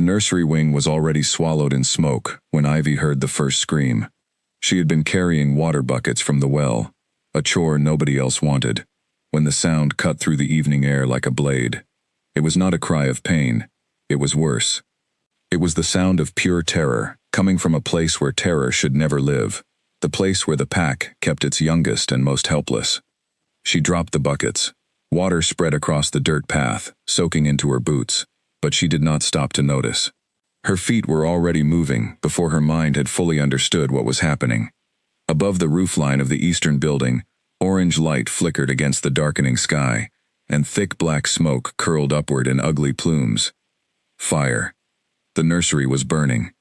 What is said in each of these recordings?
The nursery wing was already swallowed in smoke when Ivy heard the first scream. She had been carrying water buckets from the well, a chore nobody else wanted, when the sound cut through the evening air like a blade. It was not a cry of pain. It was worse. It was the sound of pure terror, coming from a place where terror should never live, the place where the pack kept its youngest and most helpless. She dropped the buckets. Water spread across the dirt path, soaking into her boots, but she did not stop to notice. Her feet were already moving before her mind had fully understood what was happening. Above the roofline of the eastern building, orange light flickered against the darkening sky, and thick black smoke curled upward in ugly plumes. Fire. The nursery was burning.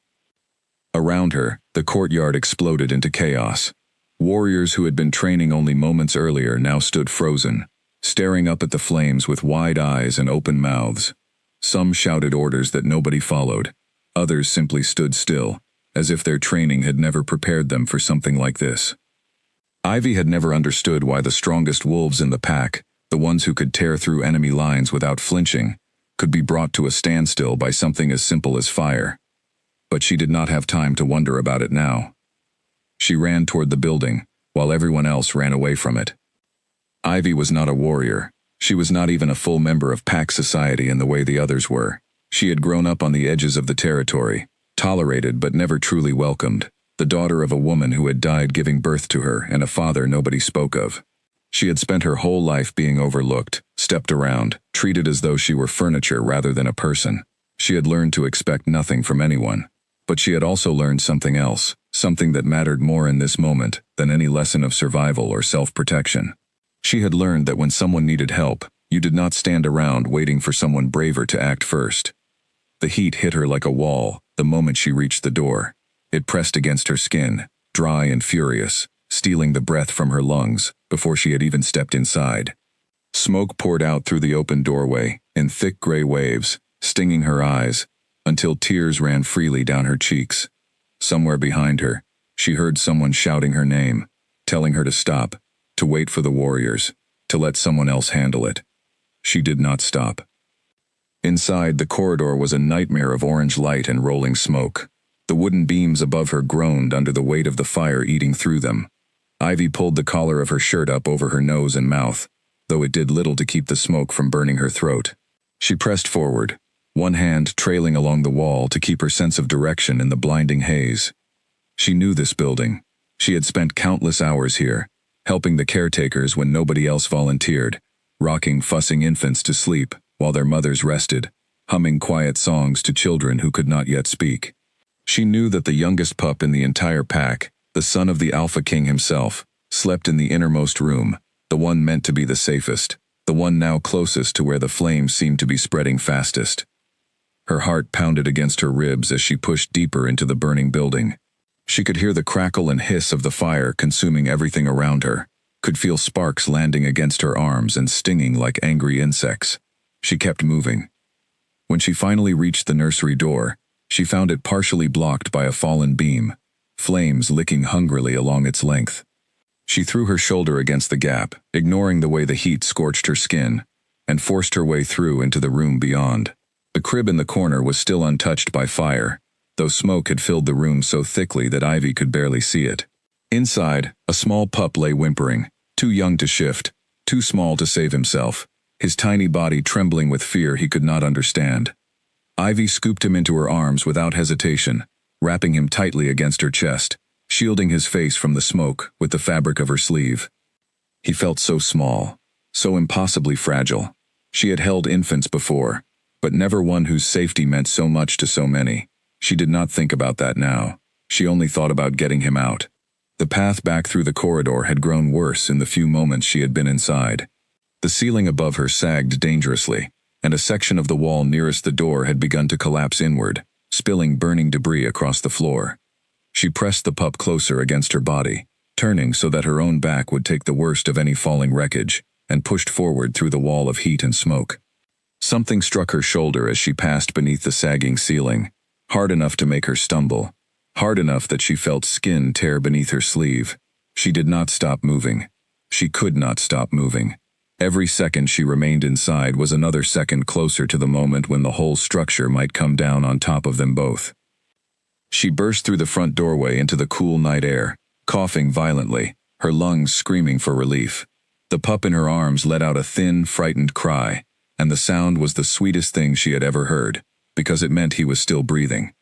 Around her, the courtyard exploded into chaos. Warriors who had been training only moments earlier now stood frozen, staring up at the flames with wide eyes and open mouths. Some shouted orders that nobody followed. Others simply stood still, as if their training had never prepared them for something like this. Ivy had never understood why the strongest wolves in the pack, the ones who could tear through enemy lines without flinching, could be brought to a standstill by something as simple as fire. But she did not have time to wonder about it now. She ran toward the building, while everyone else ran away from it. Ivy was not a warrior. She was not even a full member of pack society in the way the others were. She had grown up on the edges of the territory, tolerated but never truly welcomed, the daughter of a woman who had died giving birth to her and a father nobody spoke of. She had spent her whole life being overlooked, stepped around, treated as though she were furniture rather than a person. She had learned to expect nothing from anyone. But she had also learned something else, something that mattered more in this moment than any lesson of survival or self-protection. She had learned that when someone needed help, you did not stand around waiting for someone braver to act first. The heat hit her like a wall the moment she reached the door. It pressed against her skin, dry and furious, stealing the breath from her lungs before she had even stepped inside. Smoke poured out through the open doorway in thick gray waves, stinging her eyes, until tears ran freely down her cheeks. Somewhere behind her, she heard someone shouting her name, telling her to stop, to wait for the warriors, to let someone else handle it. She did not stop. Inside, the corridor was a nightmare of orange light and rolling smoke. The wooden beams above her groaned under the weight of the fire eating through them. Ivy pulled the collar of her shirt up over her nose and mouth, though it did little to keep the smoke from burning her throat. She pressed forward, one hand trailing along the wall to keep her sense of direction in the blinding haze. She knew this building. She had spent countless hours here, helping the caretakers when nobody else volunteered, rocking fussing infants to sleep while their mothers rested, humming quiet songs to children who could not yet speak. She knew that the youngest pup in the entire pack, the son of the Alpha King himself, slept in the innermost room, the one meant to be the safest, the one now closest to where the flames seemed to be spreading fastest. Her heart pounded against her ribs as she pushed deeper into the burning building. She could hear the crackle and hiss of the fire consuming everything around her, could feel sparks landing against her arms and stinging like angry insects. She kept moving. When she finally reached the nursery door, she found it partially blocked by a fallen beam, flames licking hungrily along its length. She threw her shoulder against the gap, ignoring the way the heat scorched her skin, and forced her way through into the room beyond. The crib in the corner was still untouched by fire, though smoke had filled the room so thickly that Ivy could barely see it. Inside, a small pup lay whimpering, too young to shift, too small to save himself, his tiny body trembling with fear he could not understand. Ivy scooped him into her arms without hesitation, wrapping him tightly against her chest, shielding his face from the smoke with the fabric of her sleeve. He felt so small, so impossibly fragile. She had held infants before, but never one whose safety meant so much to so many. She did not think about that now. She only thought about getting him out. The path back through the corridor had grown worse in the few moments she had been inside. The ceiling above her sagged dangerously, and a section of the wall nearest the door had begun to collapse inward, spilling burning debris across the floor. She pressed the pup closer against her body, turning so that her own back would take the worst of any falling wreckage, and pushed forward through the wall of heat and smoke. Something struck her shoulder as she passed beneath the sagging ceiling, hard enough to make her stumble, hard enough that she felt skin tear beneath her sleeve. She did not stop moving. She could not stop moving. Every second she remained inside was another second closer to the moment when the whole structure might come down on top of them both. She burst through the front doorway into the cool night air, coughing violently, her lungs screaming for relief. The pup in her arms let out a thin, frightened cry, and the sound was the sweetest thing she had ever heard, because it meant he was still breathing.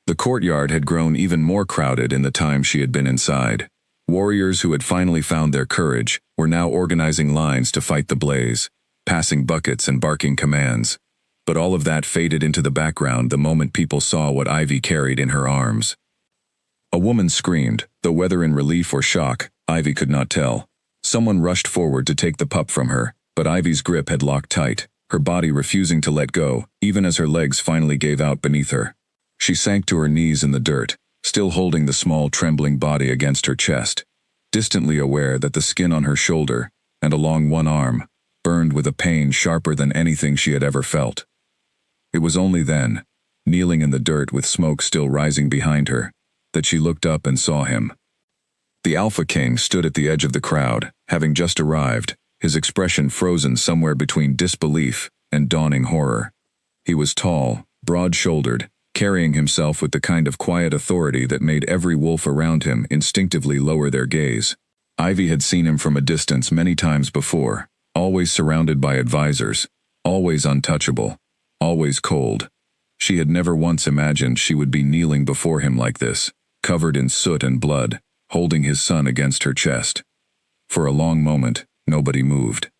The courtyard had grown even more crowded in the time she had been inside. Warriors who had finally found their courage were now organizing lines to fight the blaze, passing buckets and barking commands. But all of that faded into the background the moment people saw what Ivy carried in her arms. A woman screamed, though whether in relief or shock, Ivy could not tell. Someone rushed forward to take the pup from her, but Ivy's grip had locked tight, her body refusing to let go, even as her legs finally gave out beneath her. She sank to her knees in the dirt, still holding the small trembling body against her chest, distantly aware that the skin on her shoulder, and along one arm, burned with a pain sharper than anything she had ever felt. It was only then, kneeling in the dirt with smoke still rising behind her, that she looked up and saw him. The Alpha King stood at the edge of the crowd, having just arrived, his expression frozen somewhere between disbelief and dawning horror. He was tall, broad-shouldered, carrying himself with the kind of quiet authority that made every wolf around him instinctively lower their gaze. Ivy had seen him from a distance many times before, always surrounded by advisors, always untouchable, always cold. She had never once imagined she would be kneeling before him like this, covered in soot and blood, holding his son against her chest. For a long moment, nobody moved.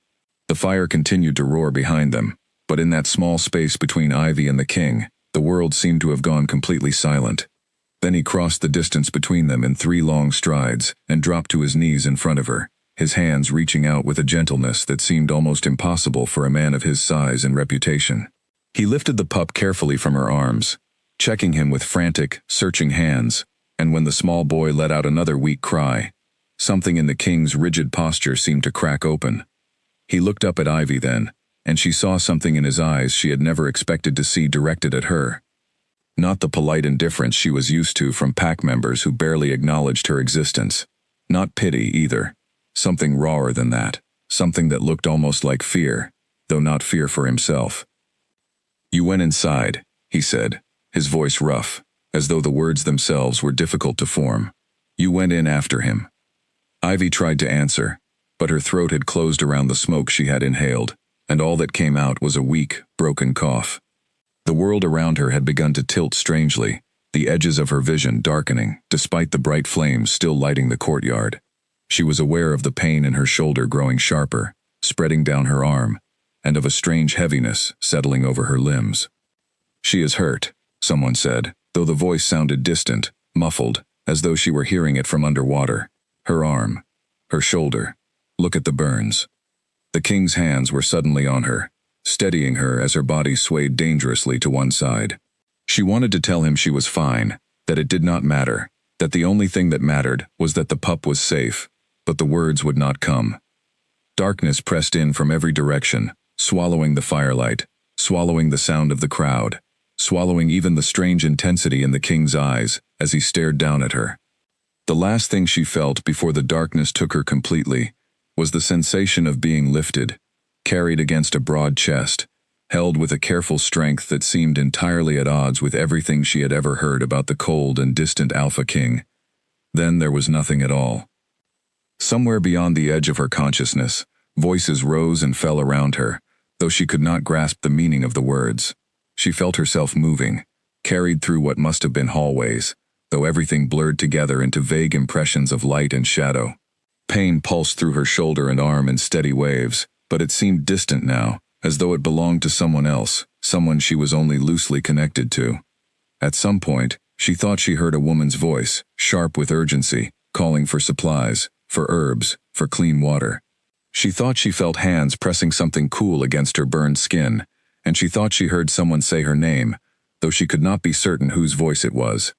The fire continued to roar behind them, but in that small space between Ivy and the king, the world seemed to have gone completely silent. Then he crossed the distance between them in 3 long strides and dropped to his knees in front of her, his hands reaching out with a gentleness that seemed almost impossible for a man of his size and reputation. He lifted the pup carefully from her arms, checking him with frantic, searching hands, and when the small boy let out another weak cry, something in the king's rigid posture seemed to crack open. He looked up at Ivy then, and she saw something in his eyes she had never expected to see directed at her. Not the polite indifference she was used to from pack members who barely acknowledged her existence. Not pity, either. Something rawer than that. Something that looked almost like fear, though not fear for himself. "You went inside," he said, his voice rough, as though the words themselves were difficult to form. "You went in after him." Ivy tried to answer, but her throat had closed around the smoke she had inhaled, and all that came out was a weak, broken cough. The world around her had begun to tilt strangely, the edges of her vision darkening, despite the bright flames still lighting the courtyard. She was aware of the pain in her shoulder growing sharper, spreading down her arm, and of a strange heaviness settling over her limbs. "She is hurt," someone said, though the voice sounded distant, muffled, as though she were hearing it from underwater. "Her arm. Her shoulder. Look at the burns." The king's hands were suddenly on her, steadying her as her body swayed dangerously to one side. She wanted to tell him she was fine, that it did not matter, that the only thing that mattered was that the pup was safe, but the words would not come. Darkness pressed in from every direction, swallowing the firelight, swallowing the sound of the crowd, swallowing even the strange intensity in the king's eyes as he stared down at her. The last thing she felt before the darkness took her completely was the sensation of being lifted, carried against a broad chest, held with a careful strength that seemed entirely at odds with everything she had ever heard about the cold and distant Alpha King. Then there was nothing at all. Somewhere beyond the edge of her consciousness, voices rose and fell around her, though she could not grasp the meaning of the words. She felt herself moving, carried through what must have been hallways, though everything blurred together into vague impressions of light and shadow. Pain pulsed through her shoulder and arm in steady waves, but it seemed distant now, as though it belonged to someone else, someone she was only loosely connected to. At some point, she thought she heard a woman's voice, sharp with urgency, calling for supplies, for herbs, for clean water. She thought she felt hands pressing something cool against her burned skin, and she thought she heard someone say her name, though she could not be certain whose voice it was.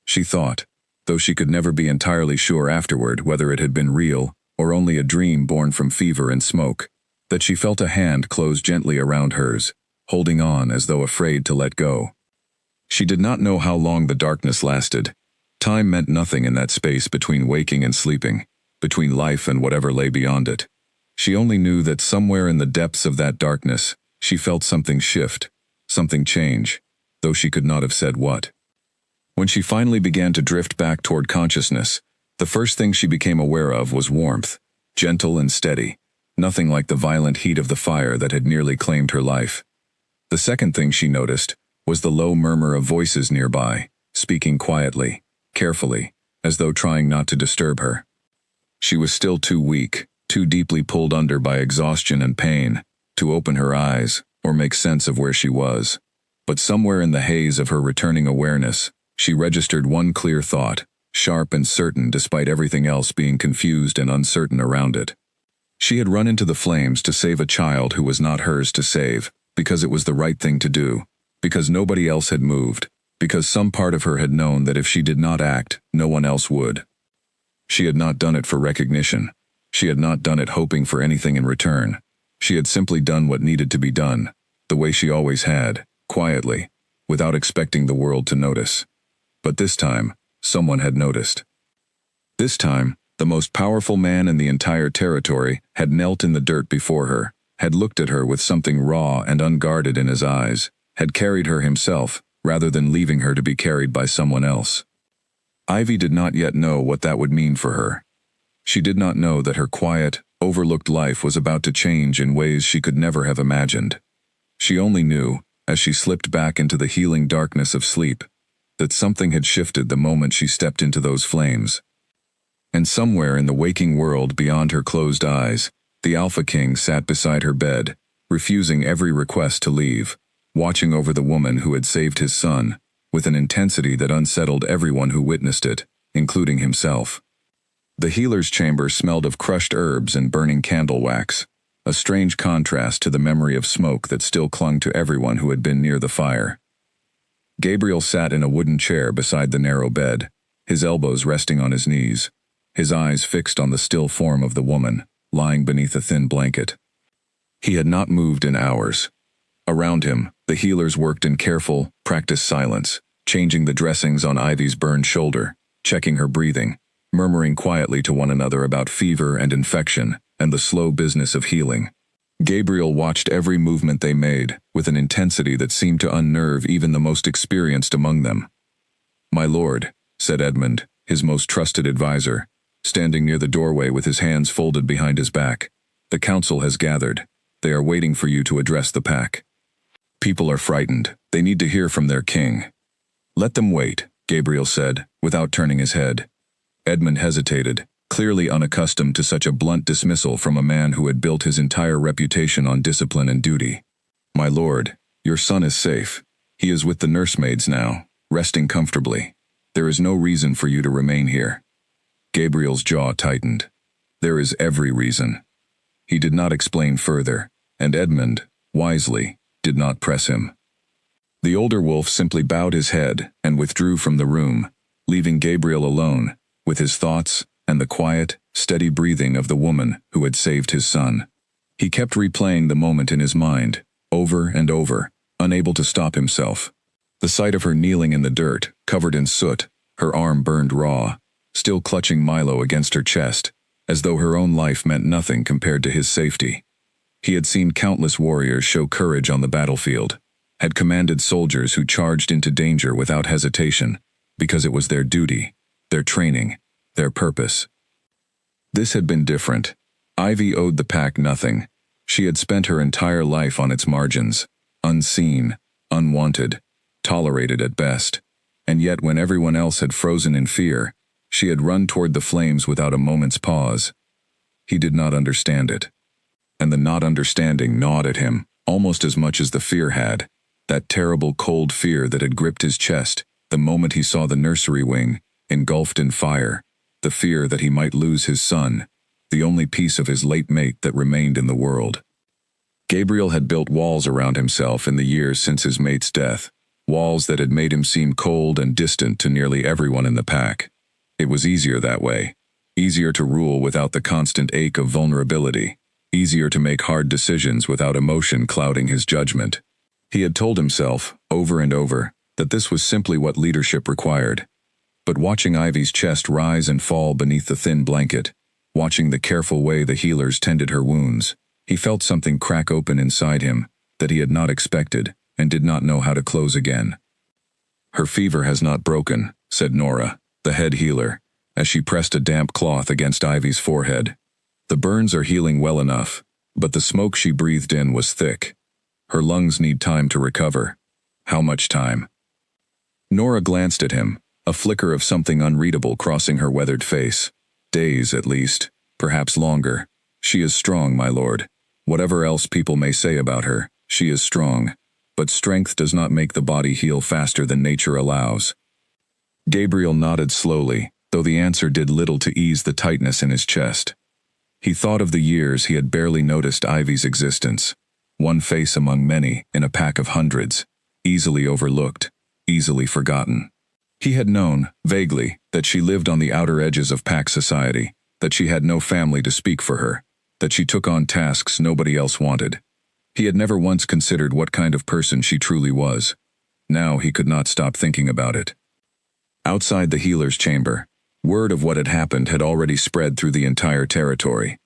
She thought, though she could never be entirely sure afterward whether it had been real or only a dream born from fever and smoke, that she felt a hand close gently around hers, holding on as though afraid to let go. She did not know how long the darkness lasted. Time meant nothing in that space between waking and sleeping, between life and whatever lay beyond it. She only knew that somewhere in the depths of that darkness, she felt something shift, something change, though she could not have said what. When she finally began to drift back toward consciousness, the first thing she became aware of was warmth, gentle and steady, nothing like the violent heat of the fire that had nearly claimed her life. The second thing she noticed was the low murmur of voices nearby, speaking quietly, carefully, as though trying not to disturb her. She was still too weak, too deeply pulled under by exhaustion and pain, to open her eyes or make sense of where she was. But somewhere in the haze of her returning awareness, she registered one clear thought, sharp and certain despite everything else being confused and uncertain around it. She had run into the flames to save a child who was not hers to save, because it was the right thing to do, because nobody else had moved, because some part of her had known that if she did not act, no one else would. She had not done it for recognition. She had not done it hoping for anything in return. She had simply done what needed to be done, the way she always had, quietly, without expecting the world to notice. But this time, someone had noticed. This time, the most powerful man in the entire territory had knelt in the dirt before her, had looked at her with something raw and unguarded in his eyes, had carried her himself, rather than leaving her to be carried by someone else. Ivy did not yet know what that would mean for her. She did not know that her quiet, overlooked life was about to change in ways she could never have imagined. She only knew, as she slipped back into the healing darkness of sleep, that something had shifted the moment she stepped into those flames. And somewhere in the waking world beyond her closed eyes, the Alpha King sat beside her bed, refusing every request to leave, watching over the woman who had saved his son, with an intensity that unsettled everyone who witnessed it, including himself. The healer's chamber smelled of crushed herbs and burning candle wax, a strange contrast to the memory of smoke that still clung to everyone who had been near the fire. Gabriel sat in a wooden chair beside the narrow bed, his elbows resting on his knees, his eyes fixed on the still form of the woman, lying beneath a thin blanket. He had not moved in hours. Around him, the healers worked in careful, practiced silence, changing the dressings on Ivy's burned shoulder, checking her breathing, murmuring quietly to one another about fever and infection and the slow business of healing. Gabriel watched every movement they made, with an intensity that seemed to unnerve even the most experienced among them. "My lord," said Edmund, his most trusted advisor, standing near the doorway with his hands folded behind his back. "The council has gathered. They are waiting for you to address the pack. People are frightened. They need to hear from their king." "Let them wait," Gabriel said, without turning his head. Edmund hesitated, clearly unaccustomed to such a blunt dismissal from a man who had built his entire reputation on discipline and duty. "My lord, your son is safe. He is with the nursemaids now, resting comfortably. There is no reason for you to remain here." Gabriel's jaw tightened. "There is every reason." He did not explain further, and Edmund, wisely, did not press him. The older wolf simply bowed his head and withdrew from the room, leaving Gabriel alone, with his thoughts and the quiet, steady breathing of the woman who had saved his son. He kept replaying the moment in his mind, over and over, unable to stop himself. The sight of her kneeling in the dirt, covered in soot, her arm burned raw, still clutching Milo against her chest, as though her own life meant nothing compared to his safety. He had seen countless warriors show courage on the battlefield, had commanded soldiers who charged into danger without hesitation, because it was their duty, their training, their purpose. This had been different. Ivy owed the pack nothing. She had spent her entire life on its margins, unseen, unwanted, tolerated at best. And yet when everyone else had frozen in fear, she had run toward the flames without a moment's pause. He did not understand it. And the not understanding gnawed at him, almost as much as the fear had, that terrible cold fear that had gripped his chest the moment he saw the nursery wing, engulfed in fire, the fear that he might lose his son, the only piece of his late mate that remained in the world. Gabriel had built walls around himself in the years since his mate's death, walls that had made him seem cold and distant to nearly everyone in the pack. It was easier that way, easier to rule without the constant ache of vulnerability, easier to make hard decisions without emotion clouding his judgment. He had told himself, over and over, that this was simply what leadership required. But watching Ivy's chest rise and fall beneath the thin blanket, watching the careful way the healers tended her wounds. He felt something crack open inside him that he had not expected and did not know how to close again. "Her fever has not broken," said Nora, the head healer, as she pressed a damp cloth against Ivy's forehead. "The burns are healing well enough, but the smoke she breathed in was thick. Her lungs need time to recover." "How much time?" Nora glanced at him, a flicker of something unreadable crossing her weathered face. "Days, at least, perhaps longer. She is strong, my lord. Whatever else people may say about her, she is strong. But strength does not make the body heal faster than nature allows." Gabriel nodded slowly, though the answer did little to ease the tightness in his chest. He thought of the years he had barely noticed Ivy's existence. One face among many, in a pack of hundreds. Easily overlooked, easily forgotten. He had known, vaguely, that she lived on the outer edges of pack society, that she had no family to speak for her, that she took on tasks nobody else wanted. He had never once considered what kind of person she truly was. Now he could not stop thinking about it. Outside the healer's chamber, word of what had happened had already spread through the entire territory.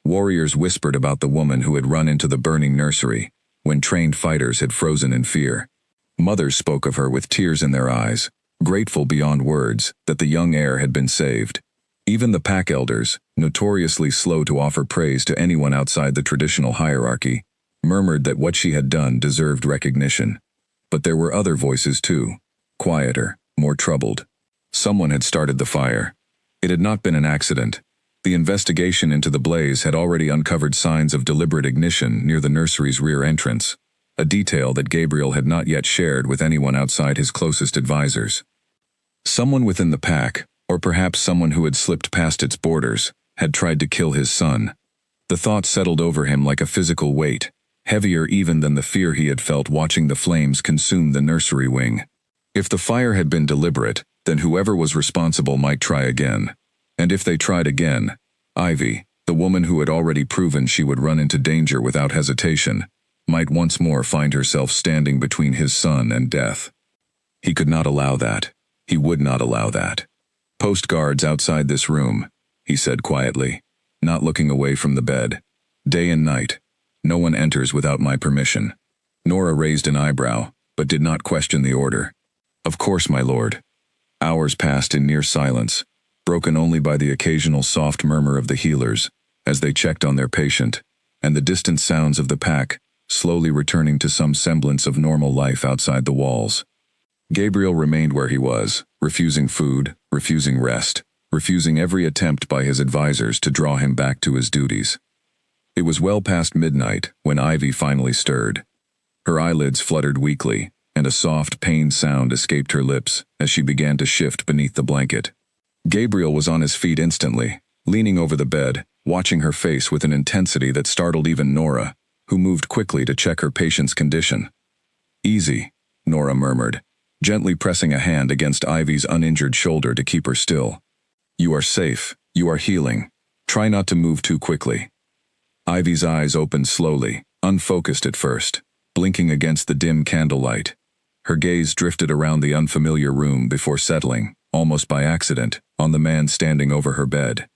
Warriors whispered about the woman who had run into the burning nursery, when trained fighters had frozen in fear. Mothers spoke of her with tears in their eyes, grateful beyond words that the young heir had been saved. Even the pack elders, notoriously slow to offer praise to anyone outside the traditional hierarchy, murmured that what she had done deserved recognition. But there were other voices too, quieter, more troubled. Someone had started the fire. It had not been an accident. The investigation into the blaze had already uncovered signs of deliberate ignition near the nursery's rear entrance, a detail that Gabriel had not yet shared with anyone outside his closest advisors. Someone within the pack, or perhaps someone who had slipped past its borders, had tried to kill his son. The thought settled over him like a physical weight, heavier even than the fear he had felt watching the flames consume the nursery wing. If the fire had been deliberate, then whoever was responsible might try again. And if they tried again, Ivy, the woman who had already proven she would run into danger without hesitation, might once more find herself standing between his son and death. He could not allow that. He would not allow that. "Post guards outside this room," he said quietly, not looking away from the bed. "Day and night. No one enters without my permission." Nora raised an eyebrow, but did not question the order. "Of course, my lord." Hours passed in near silence, broken only by the occasional soft murmur of the healers as they checked on their patient, and the distant sounds of the pack, slowly returning to some semblance of normal life outside the walls. Gabriel remained where he was, refusing food, refusing rest, refusing every attempt by his advisors to draw him back to his duties. It was well past midnight when Ivy finally stirred. Her eyelids fluttered weakly, and a soft, pained sound escaped her lips as she began to shift beneath the blanket. Gabriel was on his feet instantly, leaning over the bed, watching her face with an intensity that startled even Nora, who moved quickly to check her patient's condition. "Easy," Nora murmured, gently pressing a hand against Ivy's uninjured shoulder to keep her still. "You are safe. You are healing. Try not to move too quickly." Ivy's eyes opened slowly, unfocused at first, blinking against the dim candlelight. Her gaze drifted around the unfamiliar room before settling, almost by accident, on the man standing over her bed.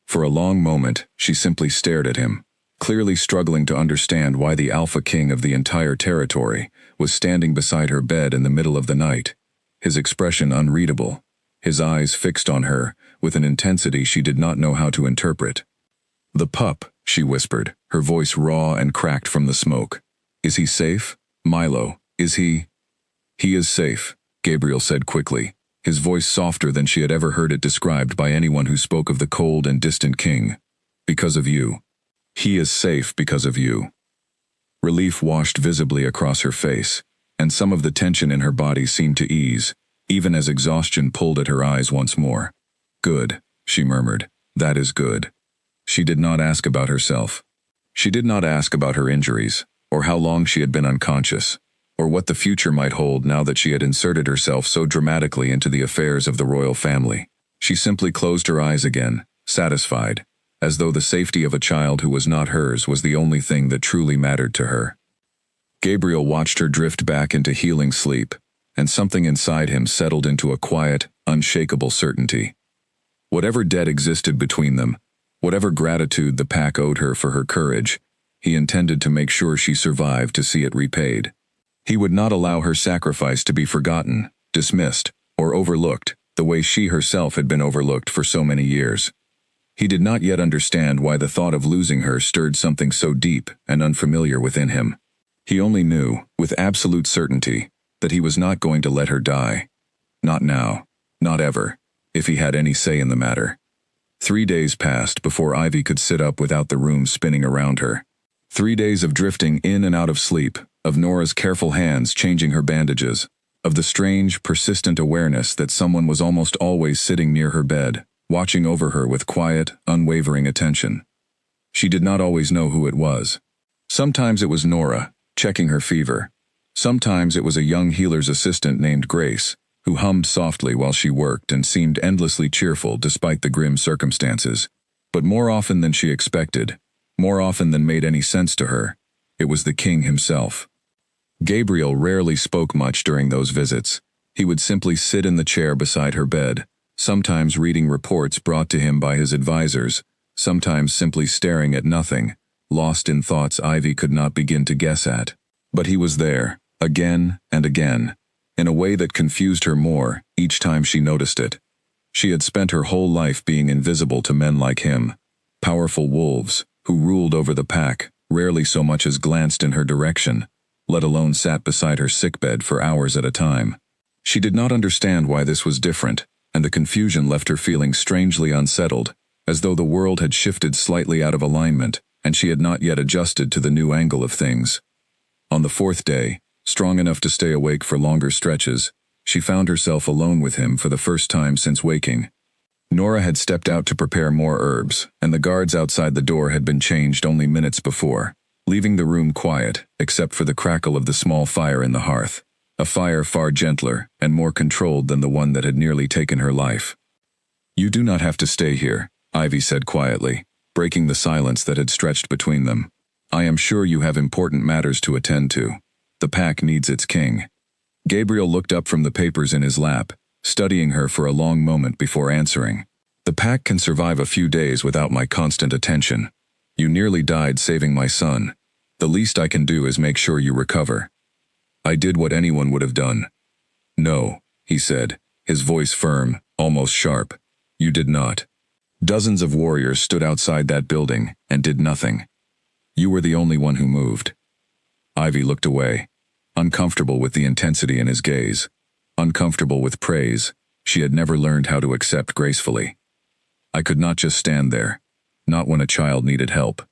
For a long moment, she simply stared at him, clearly struggling to understand why the alpha king of the entire territory was standing beside her bed in the middle of the night, his expression unreadable, his eyes fixed on her with an intensity she did not know how to interpret. "The pup," she whispered, her voice raw and cracked from the smoke. "Is he safe? Milo, is he—" "He is safe," Gabriel said quickly, his voice softer than she had ever heard it described by anyone who spoke of the cold and distant king. "Because of you. He is safe because of you." Relief washed visibly across her face, and some of the tension in her body seemed to ease, even as exhaustion pulled at her eyes once more. "Good," she murmured. "That is good." She did not ask about herself. She did not ask about her injuries, or how long she had been unconscious, or what the future might hold now that she had inserted herself so dramatically into the affairs of the royal family. She simply closed her eyes again, satisfied, as though the safety of a child who was not hers was the only thing that truly mattered to her. Gabriel watched her drift back into healing sleep, and something inside him settled into a quiet, unshakable certainty. Whatever debt existed between them, Whatever gratitude the pack owed her for her courage, he intended to make sure she survived to see it repaid. He would not allow her sacrifice to be forgotten, dismissed, or overlooked, the way she herself had been overlooked for so many years. He did not yet understand why the thought of losing her stirred something so deep and unfamiliar within him. He only knew, with absolute certainty, that he was not going to let her die. Not now. Not ever, if he had any say in the matter. 3 days passed before Ivy could sit up without the room spinning around her. 3 days of drifting in and out of sleep, of Nora's careful hands changing her bandages, of the strange, persistent awareness that someone was almost always sitting near her bed, watching over her with quiet, unwavering attention. She did not always know who it was. Sometimes it was Nora, checking her fever. Sometimes it was a young healer's assistant named Grace, who hummed softly while she worked and seemed endlessly cheerful despite the grim circumstances. But more often than she expected, more often than made any sense to her, it was the king himself. Gabriel rarely spoke much during those visits. He would simply sit in the chair beside her bed, sometimes reading reports brought to him by his advisors, sometimes simply staring at nothing, lost in thoughts Ivy could not begin to guess at. But he was there, again and again, in a way that confused her more each time she noticed it. She had spent her whole life being invisible to men like him, powerful wolves, who ruled over the pack, rarely so much as glanced in her direction, let alone sat beside her sickbed for hours at a time. She did not understand why this was different, and the confusion left her feeling strangely unsettled, as though the world had shifted slightly out of alignment, and she had not yet adjusted to the new angle of things. On the 4th day, strong enough to stay awake for longer stretches, she found herself alone with him for the first time since waking. Nora had stepped out to prepare more herbs, and the guards outside the door had been changed only minutes before, leaving the room quiet except for the crackle of the small fire in the hearth, a fire far gentler and more controlled than the one that had nearly taken her life. "You do not have to stay here," Ivy said quietly, breaking the silence that had stretched between them. "I am sure you have important matters to attend to. The pack needs its king." Gabriel looked up from the papers in his lap, studying her for a long moment before answering. "The pack can survive a few days without my constant attention. You nearly died saving my son. The least I can do is make sure you recover." "I did what anyone would have done." "No," he said, his voice firm, almost sharp. "You did not. Dozens of warriors stood outside that building and did nothing. You were the only one who moved." Ivy looked away, uncomfortable with the intensity in his gaze, uncomfortable with praise she had never learned how to accept gracefully. "I could not just stand there, not when a child needed help."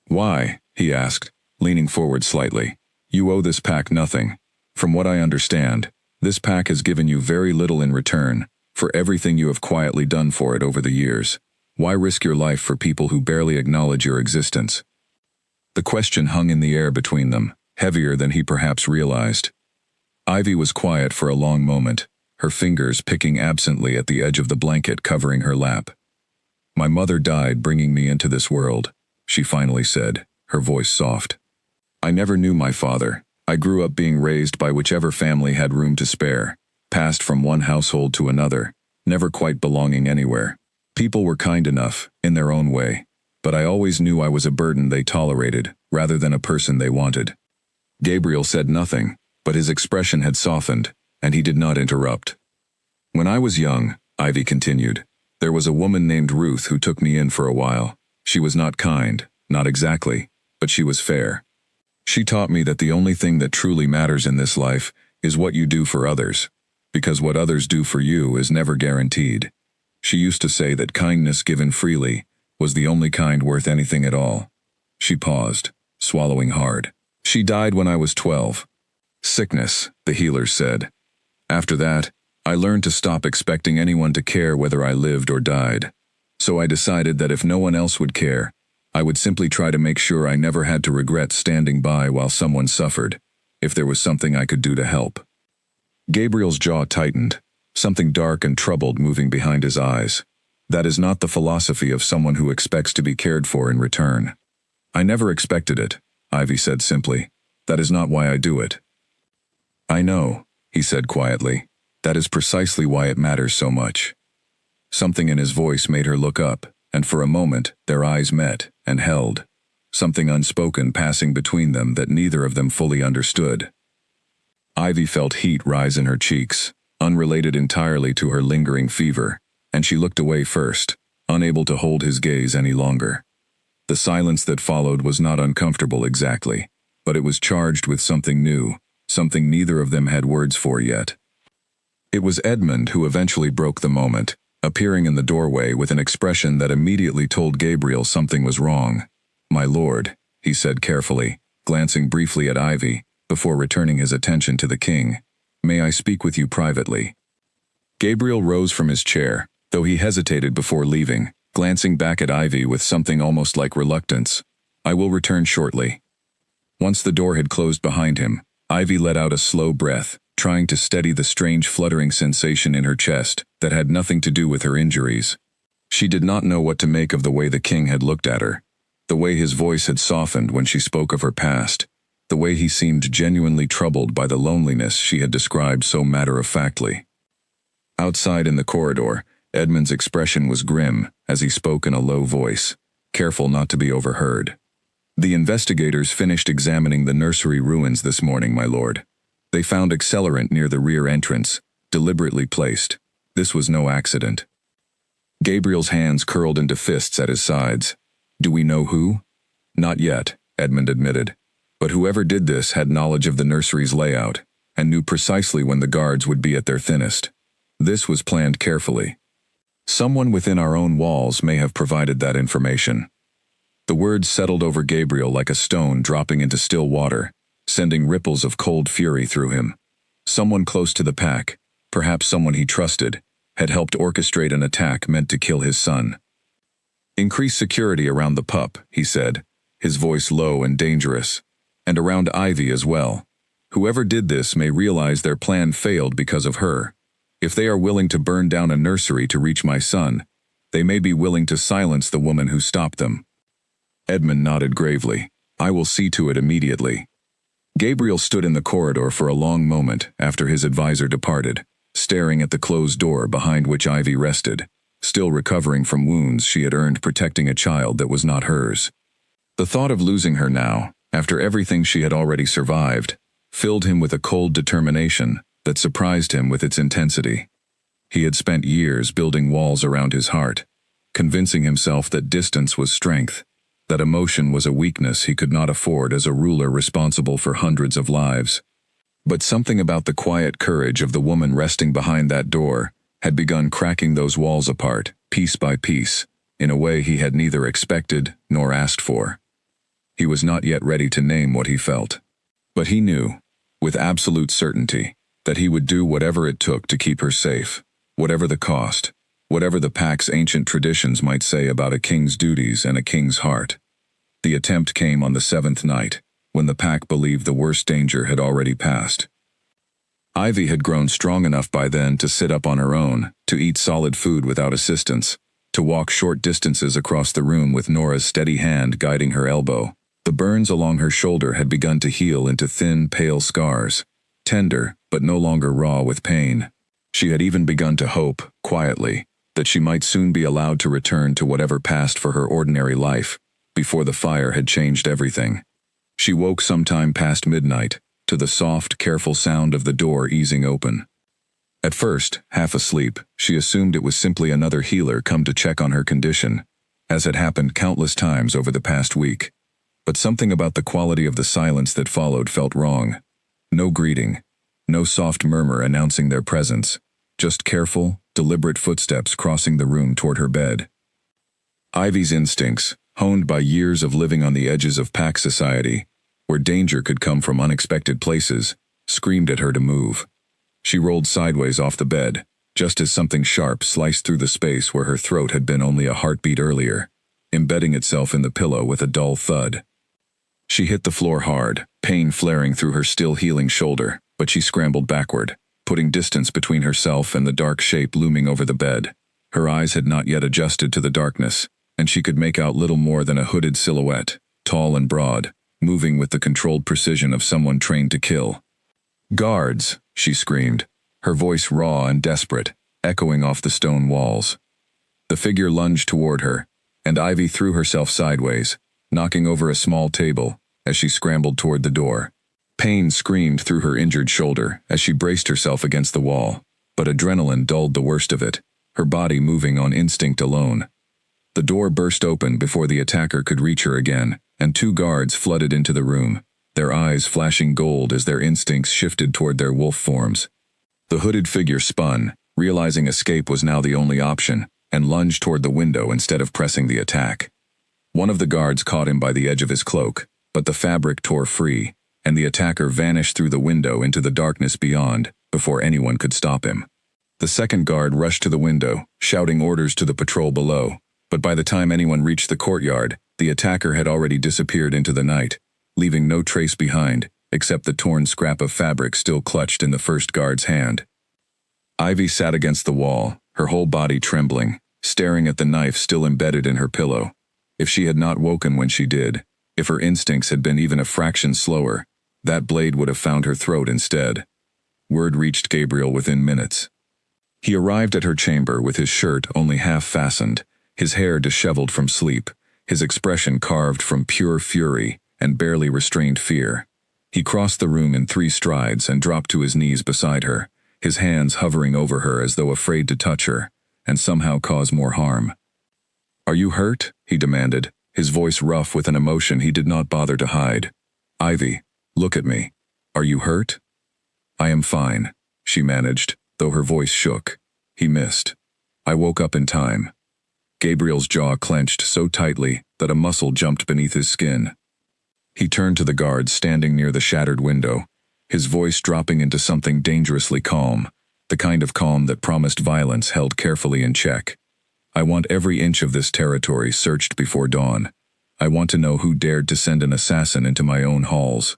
"Why?" he asked, leaning forward slightly. "You owe this pack nothing. From what I understand, this pack has given you very little in return for everything you have quietly done for it over the years. Why risk your life for people who barely acknowledge your existence?" The question hung in the air between them, heavier than he perhaps realized. Ivy was quiet for a long moment, her fingers picking absently at the edge of the blanket covering her lap. "My mother died bringing me into this world," she finally said, her voice soft. "I never knew my father. I grew up being raised by whichever family had room to spare, passed from one household to another, never quite belonging anywhere. People were kind enough, in their own way, but I always knew I was a burden they tolerated, rather than a person they wanted." Gabriel said nothing, but his expression had softened, and he did not interrupt. "When I was young," Ivy continued, "there was a woman named Ruth who took me in for a while. She was not kind, not exactly, but she was fair. She taught me that the only thing that truly matters in this life is what you do for others, because what others do for you is never guaranteed. She used to say that kindness given freely was the only kind worth anything at all." She paused, swallowing hard. "She died when I was 12. Sickness," the healers said. "After that, I learned to stop expecting anyone to care whether I lived or died. So I decided that if no one else would care, I would simply try to make sure I never had to regret standing by while someone suffered, if there was something I could do to help." Gabriel's jaw tightened, something dark and troubled moving behind his eyes. "That is not the philosophy of someone who expects to be cared for in return." "I never expected it," Ivy said simply. "That is not why I do it." "I know," he said quietly. "That is precisely why it matters so much." Something in his voice made her look up, and for a moment their eyes met and held, something unspoken passing between them that neither of them fully understood. Ivy felt heat rise in her cheeks, unrelated entirely to her lingering fever, and she looked away first, unable to hold his gaze any longer. The silence that followed was not uncomfortable exactly, but it was charged with something new, something neither of them had words for yet. It was Edmund who eventually broke the moment, appearing in the doorway with an expression that immediately told Gabriel something was wrong. "My lord," he said carefully, glancing briefly at Ivy, before returning his attention to the king. "May I speak with you privately?" Gabriel rose from his chair, though he hesitated before leaving, glancing back at Ivy with something almost like reluctance. "I will return shortly." Once the door had closed behind him, Ivy let out a slow breath, trying to steady the strange fluttering sensation in her chest that had nothing to do with her injuries. She did not know what to make of the way the king had looked at her, the way his voice had softened when she spoke of her past, the way he seemed genuinely troubled by the loneliness she had described so matter-of-factly. Outside in the corridor, Edmund's expression was grim as he spoke in a low voice, careful not to be overheard. "The investigators finished examining the nursery ruins this morning, my lord. They found accelerant near the rear entrance, deliberately placed. This was no accident." Gabriel's hands curled into fists at his sides. "Do we know who?" "Not yet," Edmund admitted. "But whoever did this had knowledge of the nursery's layout, and knew precisely when the guards would be at their thinnest. This was planned carefully. Someone within our own walls may have provided that information." The words settled over Gabriel like a stone dropping into still water, sending ripples of cold fury through him. Someone close to the pack, perhaps someone he trusted, had helped orchestrate an attack meant to kill his son. "Increase security around the pup," he said, his voice low and dangerous, "and around Ivy as well. Whoever did this may realize their plan failed because of her. If they are willing to burn down a nursery to reach my son, they may be willing to silence the woman who stopped them." Edmund nodded gravely. "I will see to it immediately." Gabriel stood in the corridor for a long moment after his advisor departed, staring at the closed door behind which Ivy rested, still recovering from wounds she had earned protecting a child that was not hers. The thought of losing her now, after everything she had already survived, filled him with a cold determination that surprised him with its intensity. He had spent years building walls around his heart, convincing himself that distance was strength, that emotion was a weakness he could not afford as a ruler responsible for hundreds of lives. But something about the quiet courage of the woman resting behind that door had begun cracking those walls apart, piece by piece, in a way he had neither expected nor asked for. He was not yet ready to name what he felt. But he knew, with absolute certainty, that he would do whatever it took to keep her safe, whatever the cost, whatever the pack's ancient traditions might say about a king's duties and a king's heart. The attempt came on the 7th night, when the pack believed the worst danger had already passed. Ivy had grown strong enough by then to sit up on her own, to eat solid food without assistance, to walk short distances across the room with Nora's steady hand guiding her elbow. The burns along her shoulder had begun to heal into thin, pale scars, tender but no longer raw with pain. She had even begun to hope, quietly, that she might soon be allowed to return to whatever passed for her ordinary life, before the fire had changed everything. She woke sometime past midnight, to the soft, careful sound of the door easing open. At first, half asleep, she assumed it was simply another healer come to check on her condition, as had happened countless times over the past week. But something about the quality of the silence that followed felt wrong. No greeting, no soft murmur announcing their presence, just careful, deliberate footsteps crossing the room toward her bed. Ivy's instincts, honed by years of living on the edges of pack society, where danger could come from unexpected places, screamed at her to move. She rolled sideways off the bed, just as something sharp sliced through the space where her throat had been only a heartbeat earlier, embedding itself in the pillow with a dull thud. She hit the floor hard, pain flaring through her still healing shoulder, but she scrambled backward, putting distance between herself and the dark shape looming over the bed. Her eyes had not yet adjusted to the darkness, and she could make out little more than a hooded silhouette, tall and broad, moving with the controlled precision of someone trained to kill. "Guards!" she screamed, her voice raw and desperate, echoing off the stone walls. The figure lunged toward her, and Ivy threw herself sideways, knocking over a small table as she scrambled toward the door. Pain screamed through her injured shoulder as she braced herself against the wall, but adrenaline dulled the worst of it, her body moving on instinct alone. The door burst open before the attacker could reach her again, and 2 guards flooded into the room, their eyes flashing gold as their instincts shifted toward their wolf forms. The hooded figure spun, realizing escape was now the only option, and lunged toward the window instead of pressing the attack. One of the guards caught him by the edge of his cloak, but the fabric tore free, and the attacker vanished through the window into the darkness beyond before anyone could stop him. The second guard rushed to the window, shouting orders to the patrol below, but by the time anyone reached the courtyard, the attacker had already disappeared into the night, leaving no trace behind except the torn scrap of fabric still clutched in the first guard's hand. Ivy sat against the wall, her whole body trembling, staring at the knife still embedded in her pillow. If she had not woken when she did, if her instincts had been even a fraction slower, that blade would have found her throat instead. Word reached Gabriel within minutes. He arrived at her chamber with his shirt only half fastened, his hair disheveled from sleep, his expression carved from pure fury and barely restrained fear. He crossed the room in 3 strides and dropped to his knees beside her, his hands hovering over her as though afraid to touch her, and somehow cause more harm. "Are you hurt?" he demanded, his voice rough with an emotion he did not bother to hide. "Ivy, look at me. Are you hurt?" "I am fine," she managed, though her voice shook. He missed. "I woke up in time." Gabriel's jaw clenched so tightly that a muscle jumped beneath his skin. He turned to the guards standing near the shattered window, his voice dropping into something dangerously calm, the kind of calm that promised violence held carefully in check. "I want every inch of this territory searched before dawn. I want to know who dared to send an assassin into my own halls."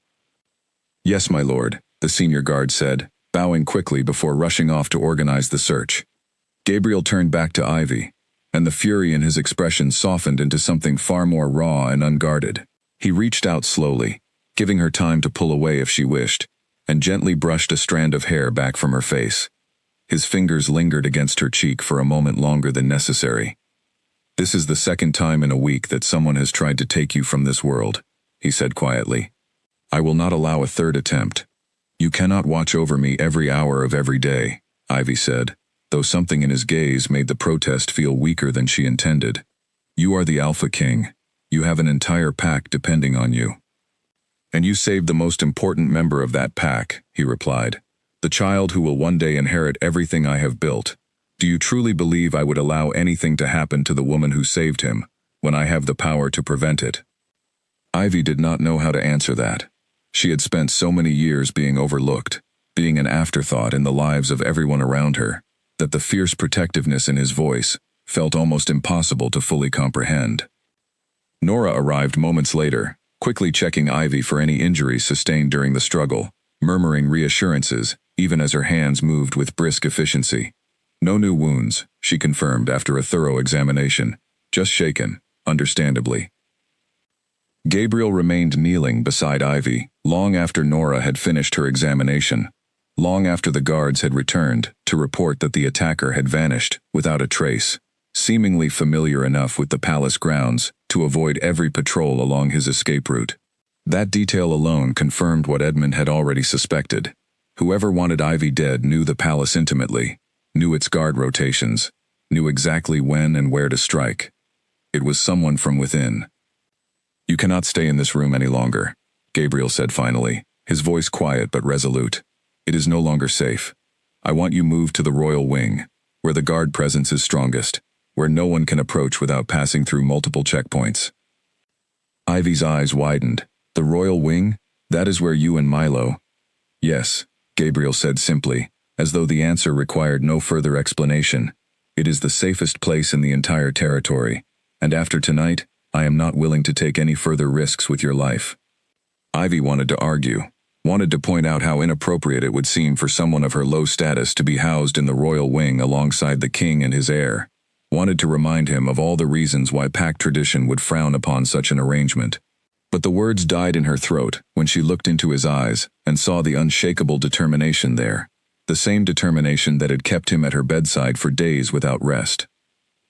"Yes, my lord," the senior guard said, bowing quickly before rushing off to organize the search. Gabriel turned back to Ivy, and the fury in his expression softened into something far more raw and unguarded. He reached out slowly, giving her time to pull away if she wished, and gently brushed a strand of hair back from her face. His fingers lingered against her cheek for a moment longer than necessary. "This is the second time in a week that someone has tried to take you from this world," he said quietly. "I will not allow a third attempt. You cannot watch over me every hour of every day," Ivy said, though something in his gaze made the protest feel weaker than she intended. "You are the Alpha King. You have an entire pack depending on you." "And you saved the most important member of that pack," he replied. "The child who will one day inherit everything I have built. Do you truly believe I would allow anything to happen to the woman who saved him, when I have the power to prevent it?" Ivy did not know how to answer that. She had spent so many years being overlooked, being an afterthought in the lives of everyone around her, that the fierce protectiveness in his voice felt almost impossible to fully comprehend. Nora arrived moments later, quickly checking Ivy for any injuries sustained during the struggle, murmuring reassurances, even as her hands moved with brisk efficiency. "No new wounds," she confirmed after a thorough examination. "Just shaken, understandably." Gabriel remained kneeling beside Ivy long after Nora had finished her examination, long after the guards had returned to report that the attacker had vanished without a trace, seemingly familiar enough with the palace grounds to avoid every patrol along his escape route. That detail alone confirmed what Edmund had already suspected. Whoever wanted Ivy dead knew the palace intimately, knew its guard rotations, knew exactly when and where to strike. It was someone from within. "You cannot stay in this room any longer," Gabriel said finally, his voice quiet but resolute. "It is no longer safe. I want you moved to the royal wing, where the guard presence is strongest, where no one can approach without passing through multiple checkpoints." Ivy's eyes widened. "The royal wing? That is where you and Milo—" "Yes," Gabriel said simply, as though the answer required no further explanation. "It is the safest place in the entire territory, and after tonight, I am not willing to take any further risks with your life." Ivy wanted to argue, wanted to point out how inappropriate it would seem for someone of her low status to be housed in the royal wing alongside the king and his heir, wanted to remind him of all the reasons why pack tradition would frown upon such an arrangement. But the words died in her throat when she looked into his eyes and saw the unshakable determination there, the same determination that had kept him at her bedside for days without rest.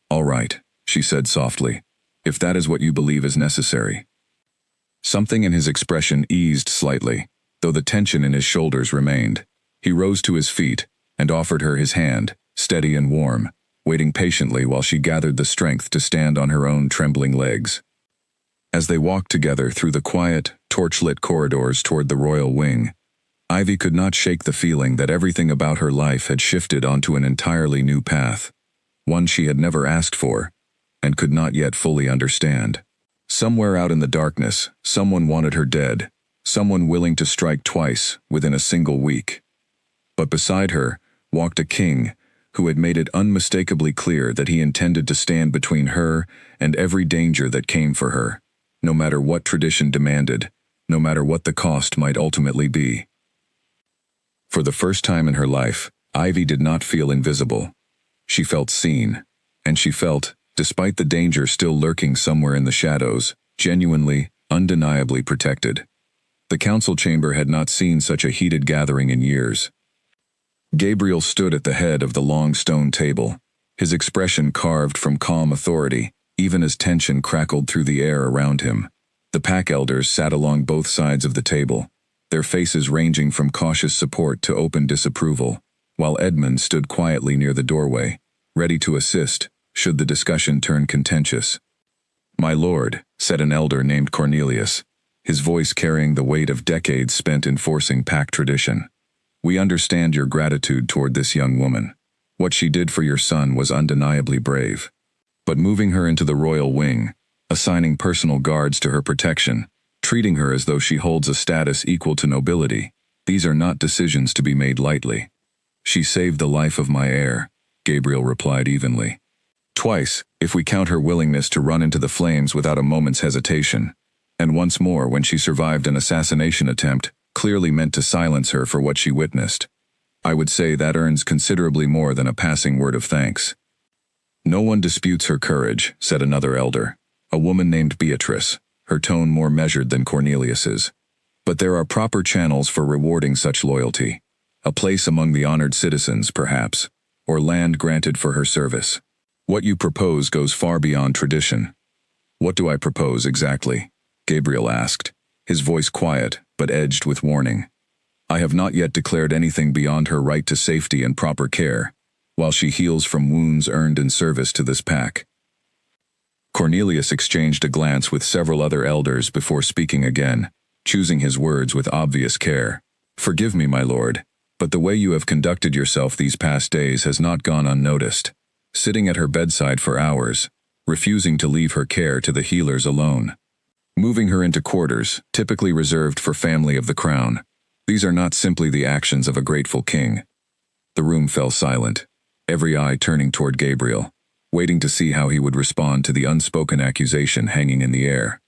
"All right," she said softly. if that is what you believe is necessary." Something in his expression eased slightly, though the tension in his shoulders remained. He rose to his feet and offered her his hand, steady and warm, waiting patiently while she gathered the strength to stand on her own trembling legs. As they walked together through the quiet, torch-lit corridors toward the royal wing, Ivy could not shake the feeling that everything about her life had shifted onto an entirely new path, one she had never asked for, and could not yet fully understand. Somewhere out in the darkness, someone wanted her dead, someone willing to strike twice within a single week. But beside her walked a king who had made it unmistakably clear that he intended to stand between her and every danger that came for her, no matter what tradition demanded, no matter what the cost might ultimately be. For the first time in her life, Ivy did not feel invisible. She felt seen, and she felt, despite the danger still lurking somewhere in the shadows, genuinely, undeniably protected. The council chamber had not seen such a heated gathering in years. Gabriel stood at the head of the long stone table, his expression carved from calm authority, even as tension crackled through the air around him. The pack elders sat along both sides of the table, their faces ranging from cautious support to open disapproval, while Edmund stood quietly near the doorway, ready to assist, should the discussion turn contentious. "My lord," said an elder named Cornelius, his voice carrying the weight of decades spent enforcing pack tradition. "We understand your gratitude toward this young woman. What she did for your son was undeniably brave. But moving her into the royal wing, assigning personal guards to her protection, treating her as though she holds a status equal to nobility, these are not decisions to be made lightly." "She saved the life of my heir," Gabriel replied evenly. "Twice, if we count her willingness to run into the flames without a moment's hesitation, and once more when she survived an assassination attempt, clearly meant to silence her for what she witnessed. I would say that earns considerably more than a passing word of thanks." "No one disputes her courage," said another elder, a woman named Beatrice, her tone more measured than Cornelius's. "But there are proper channels for rewarding such loyalty. A place among the honored citizens, perhaps, or land granted for her service. What you propose goes far beyond tradition." "What do I propose exactly?" Gabriel asked, his voice quiet but edged with warning. "I have not yet declared anything beyond her right to safety and proper care, while she heals from wounds earned in service to this pack." Cornelius exchanged a glance with several other elders before speaking again, choosing his words with obvious care. "Forgive me, my lord, but the way you have conducted yourself these past days has not gone unnoticed. Sitting at her bedside for hours, refusing to leave her care to the healers alone. Moving her into quarters, typically reserved for family of the crown. These are not simply the actions of a grateful king." The room fell silent, every eye turning toward Gabriel, waiting to see how he would respond to the unspoken accusation hanging in the air.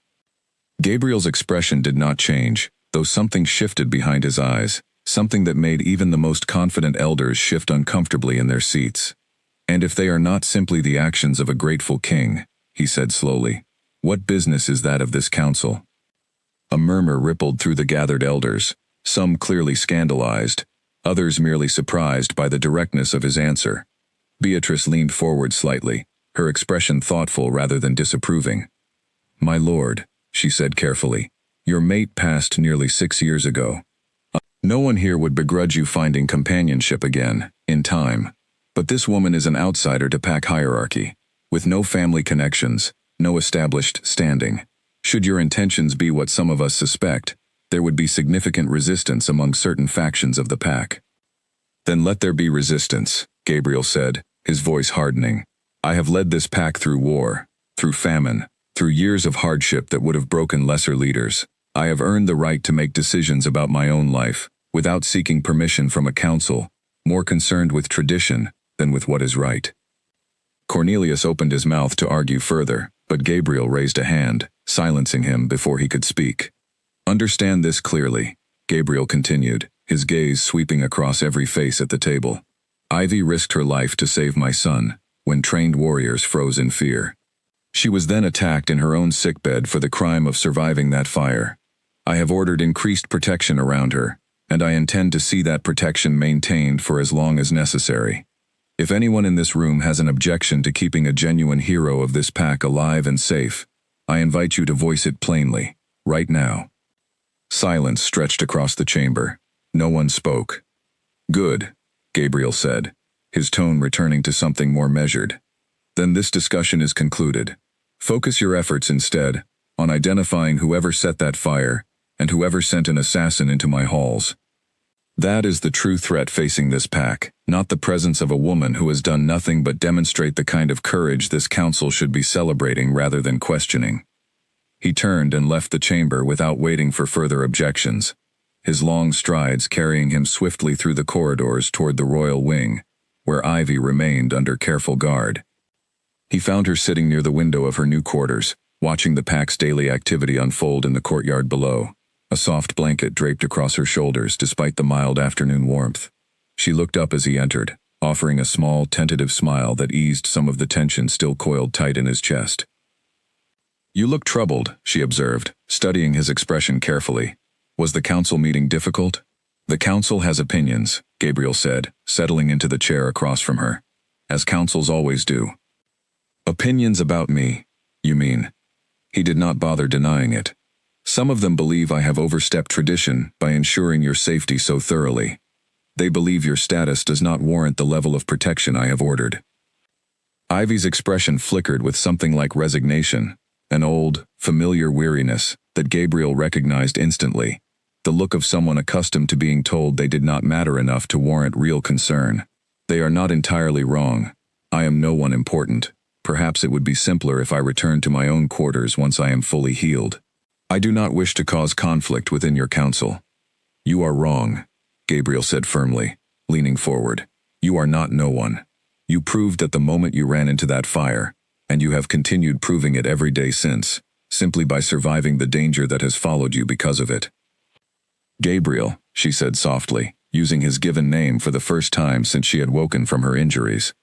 Gabriel's expression did not change, though something shifted behind his eyes, something that made even the most confident elders shift uncomfortably in their seats. "And if they are not simply the actions of a grateful king," he said slowly, "what business is that of this council?" A murmur rippled through the gathered elders, some clearly scandalized, others merely surprised by the directness of his answer. Beatrice leaned forward slightly, her expression thoughtful rather than disapproving. "My lord," she said carefully, "your mate passed nearly 6 years ago. No one here would begrudge you finding companionship again, in time. But this woman is an outsider to pack hierarchy, with no family connections, no established standing. Should your intentions be what some of us suspect, there would be significant resistance among certain factions of the pack." "Then let there be resistance," Gabriel said, his voice hardening. "I have led this pack through war, through famine, through years of hardship that would have broken lesser leaders. I have earned the right to make decisions about my own life, without seeking permission from a council, more concerned with tradition than with what is right." Cornelius opened his mouth to argue further, but Gabriel raised a hand, silencing him before he could speak. "Understand this clearly," Gabriel continued, his gaze sweeping across every face at the table. "Ivy risked her life to save my son, when trained warriors froze in fear. She was then attacked in her own sickbed for the crime of surviving that fire. I have ordered increased protection around her, and I intend to see that protection maintained for as long as necessary. If anyone in this room has an objection to keeping a genuine hero of this pack alive and safe, I invite you to voice it plainly, right now." Silence stretched across the chamber. No one spoke. "Good," Gabriel said, his tone returning to something more measured. "Then this discussion is concluded. Focus your efforts instead on identifying whoever set that fire and whoever sent an assassin into my halls. That is the true threat facing this pack, not the presence of a woman who has done nothing but demonstrate the kind of courage this council should be celebrating rather than questioning." He turned and left the chamber without waiting for further objections, his long strides carrying him swiftly through the corridors toward the royal wing, where Ivy remained under careful guard. He found her sitting near the window of her new quarters, watching the pack's daily activity unfold in the courtyard below, a soft blanket draped across her shoulders despite the mild afternoon warmth. She looked up as he entered, offering a small, tentative smile that eased some of the tension still coiled tight in his chest. "You look troubled," she observed, studying his expression carefully. "Was the council meeting difficult?" "The council has opinions," Gabriel said, settling into the chair across from her, "as councils always do." "Opinions about me, you mean?" He did not bother denying it. "Some of them believe I have overstepped tradition by ensuring your safety so thoroughly. They believe your status does not warrant the level of protection I have ordered." Ivy's expression flickered with something like resignation, an old, familiar weariness that Gabriel recognized instantly, the look of someone accustomed to being told they did not matter enough to warrant real concern. "They are not entirely wrong. I am no one important. Perhaps it would be simpler if I returned to my own quarters once I am fully healed. I do not wish to cause conflict within your council." "You are wrong," Gabriel said firmly, leaning forward. "You are not no one. You proved at the moment you ran into that fire, and you have continued proving it every day since, simply by surviving the danger that has followed you because of it." "Gabriel," she said softly, using his given name for the first time since she had woken from her injuries,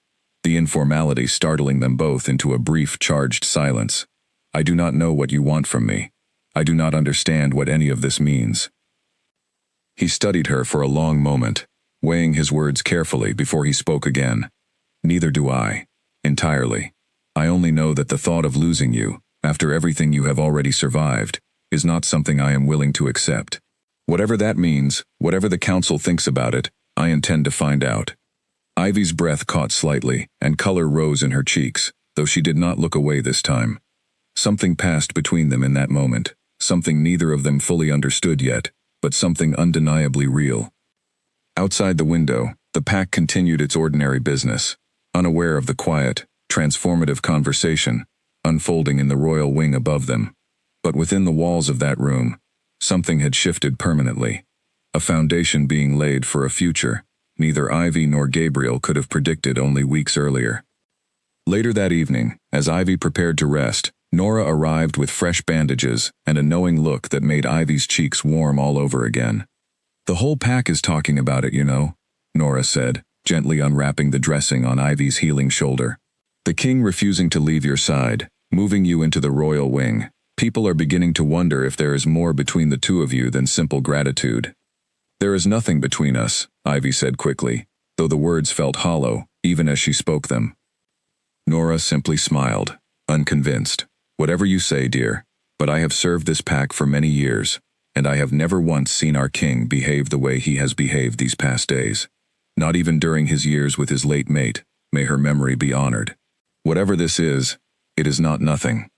the informality startling them both into a brief, charged silence. "I do not know what you want from me. I do not understand what any of this means." He studied her for a long moment, weighing his words carefully before he spoke again. "Neither do I. Entirely. I only know that the thought of losing you, after everything you have already survived, is not something I am willing to accept. Whatever that means, whatever the council thinks about it, I intend to find out." Ivy's breath caught slightly, and color rose in her cheeks, though she did not look away this time. Something passed between them in that moment, something neither of them fully understood yet, but something undeniably real. Outside the window, the pack continued its ordinary business, unaware of the quiet, transformative conversation unfolding in the royal wing above them. But within the walls of that room, something had shifted permanently, a foundation being laid for a future neither Ivy nor Gabriel could have predicted only weeks earlier. Later that evening, as Ivy prepared to rest, Nora arrived with fresh bandages and a knowing look that made Ivy's cheeks warm all over again. "The whole pack is talking about it, you know," Nora said, gently unwrapping the dressing on Ivy's healing shoulder. "The king refusing to leave your side, moving you into the royal wing. People are beginning to wonder if there is more between the two of you than simple gratitude." "There is nothing between us," Ivy said quickly, though the words felt hollow, even as she spoke them. Nora simply smiled, unconvinced. "Whatever you say, dear, but I have served this pack for many years, and I have never once seen our king behave the way he has behaved these past days. Not even during his years with his late mate, may her memory be honored. Whatever this is, it is not nothing."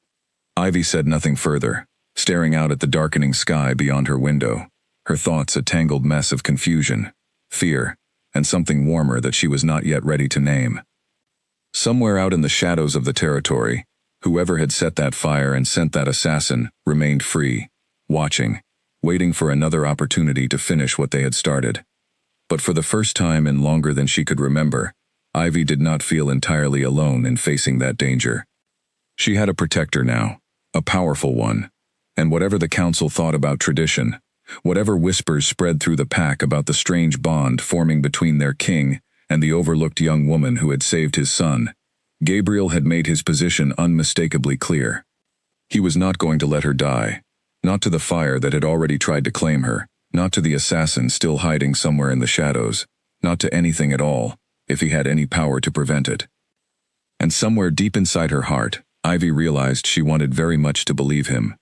Ivy said nothing further, staring out at the darkening sky beyond her window, her thoughts a tangled mess of confusion, fear, and something warmer that she was not yet ready to name. Somewhere out in the shadows of the territory, whoever had set that fire and sent that assassin remained free, watching, waiting for another opportunity to finish what they had started. But for the first time in longer than she could remember, Ivy did not feel entirely alone in facing that danger. She had a protector now, a powerful one, and whatever the council thought about tradition, whatever whispers spread through the pack about the strange bond forming between their king and the overlooked young woman who had saved his son, Gabriel had made his position unmistakably clear. He was not going to let her die, not to the fire that had already tried to claim her, not to the assassin still hiding somewhere in the shadows, not to anything at all, if he had any power to prevent it. And somewhere deep inside her heart, Ivy realized she wanted very much to believe him.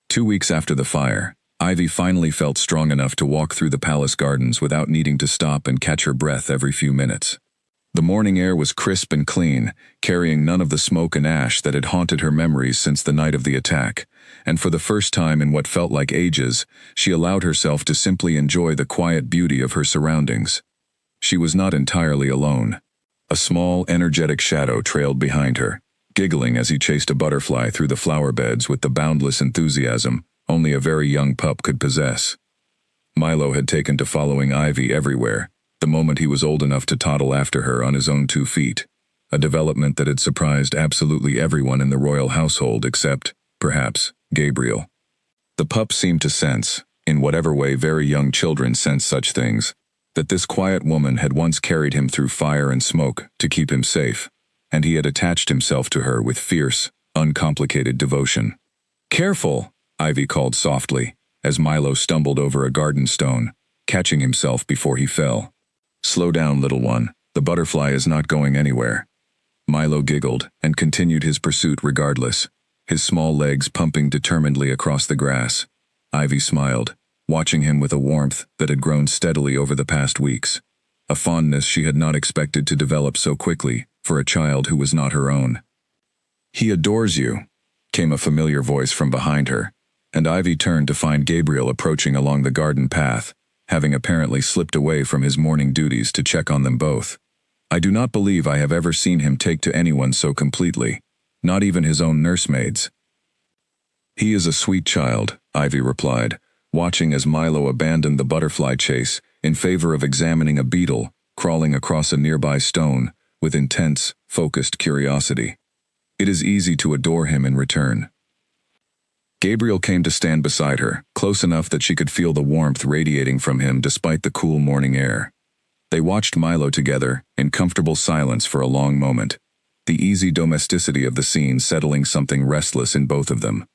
2 weeks after the fire, Ivy finally felt strong enough to walk through the palace gardens without needing to stop and catch her breath every few minutes. The morning air was crisp and clean, carrying none of the smoke and ash that had haunted her memories since the night of the attack, and for the first time in what felt like ages, she allowed herself to simply enjoy the quiet beauty of her surroundings. She was not entirely alone. A small, energetic shadow trailed behind her, giggling as he chased a butterfly through the flower beds with the boundless enthusiasm only a very young pup could possess. Milo had taken to following Ivy everywhere, the moment he was old enough to toddle after her on his own 2 feet, a development that had surprised absolutely everyone in the royal household except, perhaps, Gabriel. The pup seemed to sense, in whatever way very young children sense such things, that this quiet woman had once carried him through fire and smoke to keep him safe, and he had attached himself to her with fierce, uncomplicated devotion. "Careful," Ivy called softly, as Milo stumbled over a garden stone, catching himself before he fell. "Slow down, little one, the butterfly is not going anywhere." Milo giggled and continued his pursuit regardless, his small legs pumping determinedly across the grass. Ivy smiled, watching him with a warmth that had grown steadily over the past weeks, a fondness she had not expected to develop so quickly for a child who was not her own. "He adores you," came a familiar voice from behind her, and Ivy turned to find Gabriel approaching along the garden path, having apparently slipped away from his morning duties to check on them both. "I do not believe I have ever seen him take to anyone so completely, not even his own nursemaids." "He is a sweet child," Ivy replied, watching as Milo abandoned the butterfly chase in favor of examining a beetle crawling across a nearby stone with intense, focused curiosity. "It is easy to adore him in return." Gabriel came to stand beside her, close enough that she could feel the warmth radiating from him despite the cool morning air. They watched Milo together, in comfortable silence for a long moment, the easy domesticity of the scene settling something restless in both of them.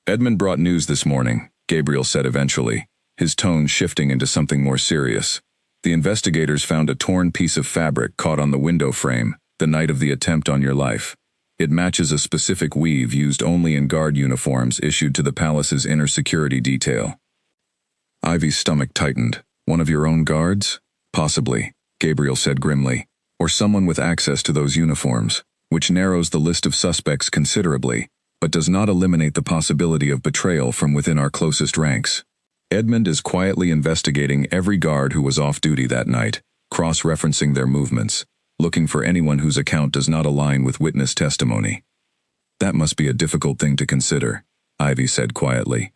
"Edmund brought news this morning," Gabriel said eventually, his tone shifting into something more serious. "The investigators found a torn piece of fabric caught on the window frame the night of the attempt on your life. It matches a specific weave used only in guard uniforms issued to the palace's inner security detail." Ivy's stomach tightened. "One of your own guards?" "Possibly," Gabriel said grimly. "Or someone with access to those uniforms, which narrows the list of suspects considerably, but does not eliminate the possibility of betrayal from within our closest ranks. Edmund is quietly investigating every guard who was off duty that night, cross-referencing their movements, looking for anyone whose account does not align with witness testimony." "That must be a difficult thing to consider," Ivy said quietly.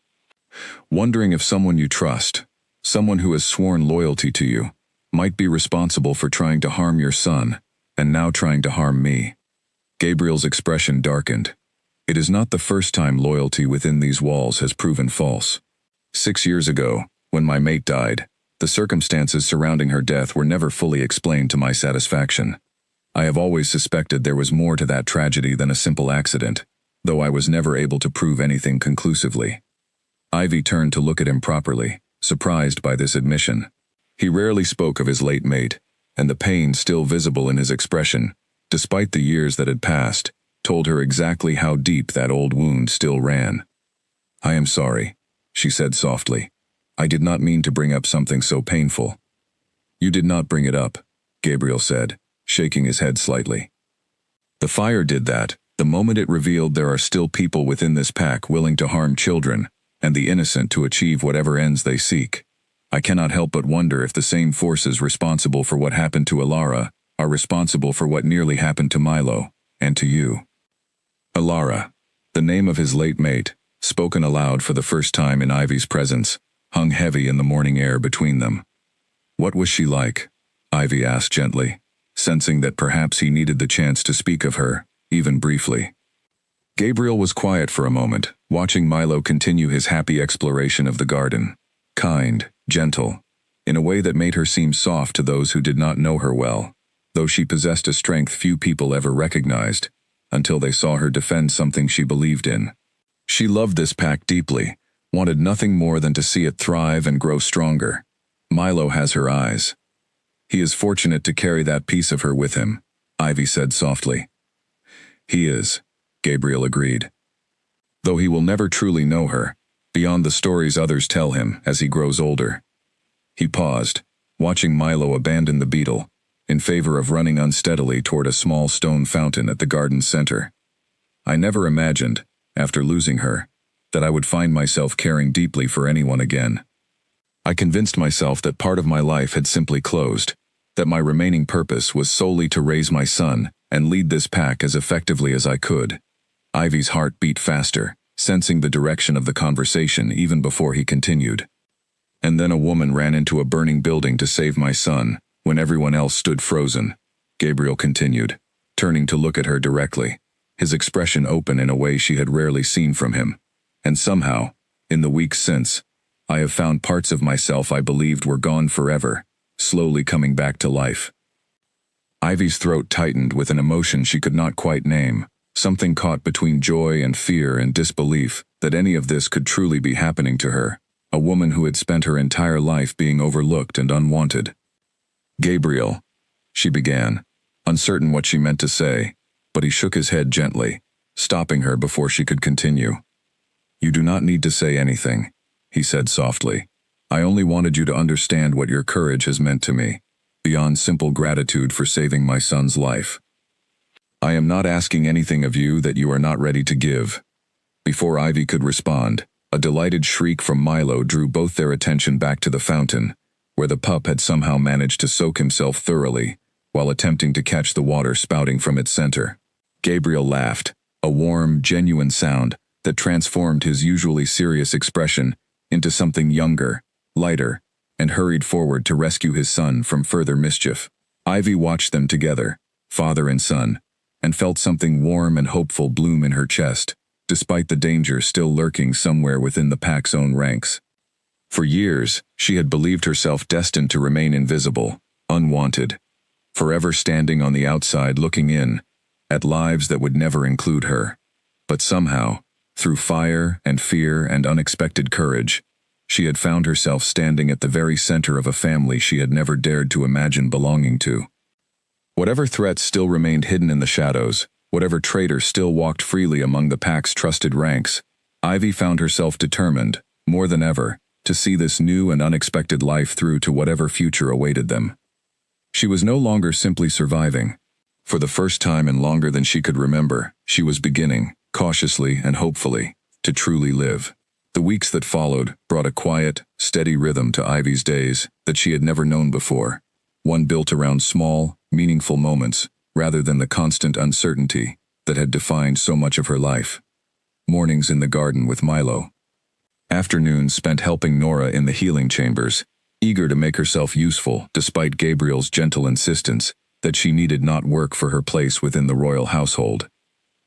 "Wondering if someone you trust, someone who has sworn loyalty to you, might be responsible for trying to harm your son, and now trying to harm me." Gabriel's expression darkened. "It is not the first time loyalty within these walls has proven false. 6 years ago, when my mate died, the circumstances surrounding her death were never fully explained to my satisfaction. I have always suspected there was more to that tragedy than a simple accident, though I was never able to prove anything conclusively." Ivy turned to look at him properly, surprised by this admission. He rarely spoke of his late mate, and the pain still visible in his expression, despite the years that had passed, told her exactly how deep that old wound still ran. "I am sorry," she said softly. "I did not mean to bring up something so painful." "You did not bring it up," Gabriel said, shaking his head slightly. "The fire did that, the moment it revealed there are still people within this pack willing to harm children, and the innocent to achieve whatever ends they seek. I cannot help but wonder if the same forces responsible for what happened to Alara are responsible for what nearly happened to Milo, and to you." Alara, the name of his late mate, spoken aloud for the first time in Ivy's presence, hung heavy in the morning air between them. "What was she like?" Ivy asked gently, sensing that perhaps he needed the chance to speak of her, even briefly. Gabriel was quiet for a moment, watching Milo continue his happy exploration of the garden. Kind, gentle, in a way that made her seem soft to those who did not know her well, though she possessed a strength few people ever recognized, until they saw her defend something she believed in. She loved this pack deeply, wanted nothing more than to see it thrive and grow stronger. Milo has her eyes. "He is fortunate to carry that piece of her with him," Ivy said softly. "He is," Gabriel agreed. Though he will never truly know her, beyond the stories others tell him as he grows older. He paused, watching Milo abandon the beetle, in favor of running unsteadily toward a small stone fountain at the garden's center. I never imagined, after losing her, that I would find myself caring deeply for anyone again. I convinced myself that part of my life had simply closed, that my remaining purpose was solely to raise my son and lead this pack as effectively as I could. Ivy's heart beat faster, sensing the direction of the conversation even before he continued. And then a woman ran into a burning building to save my son, when everyone else stood frozen, Gabriel continued, turning to look at her directly, his expression open in a way she had rarely seen from him. And somehow, in the weeks since, I have found parts of myself I believed were gone forever, slowly coming back to life. Ivy's throat tightened with an emotion she could not quite name, something caught between joy and fear and disbelief that any of this could truly be happening to her, a woman who had spent her entire life being overlooked and unwanted. Gabriel, she began, uncertain what she meant to say, but he shook his head gently, stopping her before she could continue. You do not need to say anything, he said softly. I only wanted you to understand what your courage has meant to me, beyond simple gratitude for saving my son's life. I am not asking anything of you that you are not ready to give. Before Ivy could respond, a delighted shriek from Milo drew both their attention back to the fountain, where the pup had somehow managed to soak himself thoroughly, while attempting to catch the water spouting from its center. Gabriel laughed, a warm, genuine sound that transformed his usually serious expression into something younger, lighter, and hurried forward to rescue his son from further mischief. Ivy watched them together, father and son, and felt something warm and hopeful bloom in her chest, despite the danger still lurking somewhere within the pack's own ranks. For years, she had believed herself destined to remain invisible, unwanted, forever standing on the outside looking in, at lives that would never include her. But somehow, through fire and fear and unexpected courage, she had found herself standing at the very center of a family she had never dared to imagine belonging to. Whatever threats still remained hidden in the shadows, whatever traitor still walked freely among the pack's trusted ranks, Ivy found herself determined, more than ever, to see this new and unexpected life through to whatever future awaited them. She was no longer simply surviving. For the first time in longer than she could remember, she was beginning, cautiously and hopefully, to truly live. The weeks that followed brought a quiet, steady rhythm to Ivy's days that she had never known before, one built around small, meaningful moments, rather than the constant uncertainty that had defined so much of her life. Mornings in the garden with Milo. Afternoons spent helping Nora in the healing chambers, eager to make herself useful despite Gabriel's gentle insistence that she needed not work for her place within the royal household.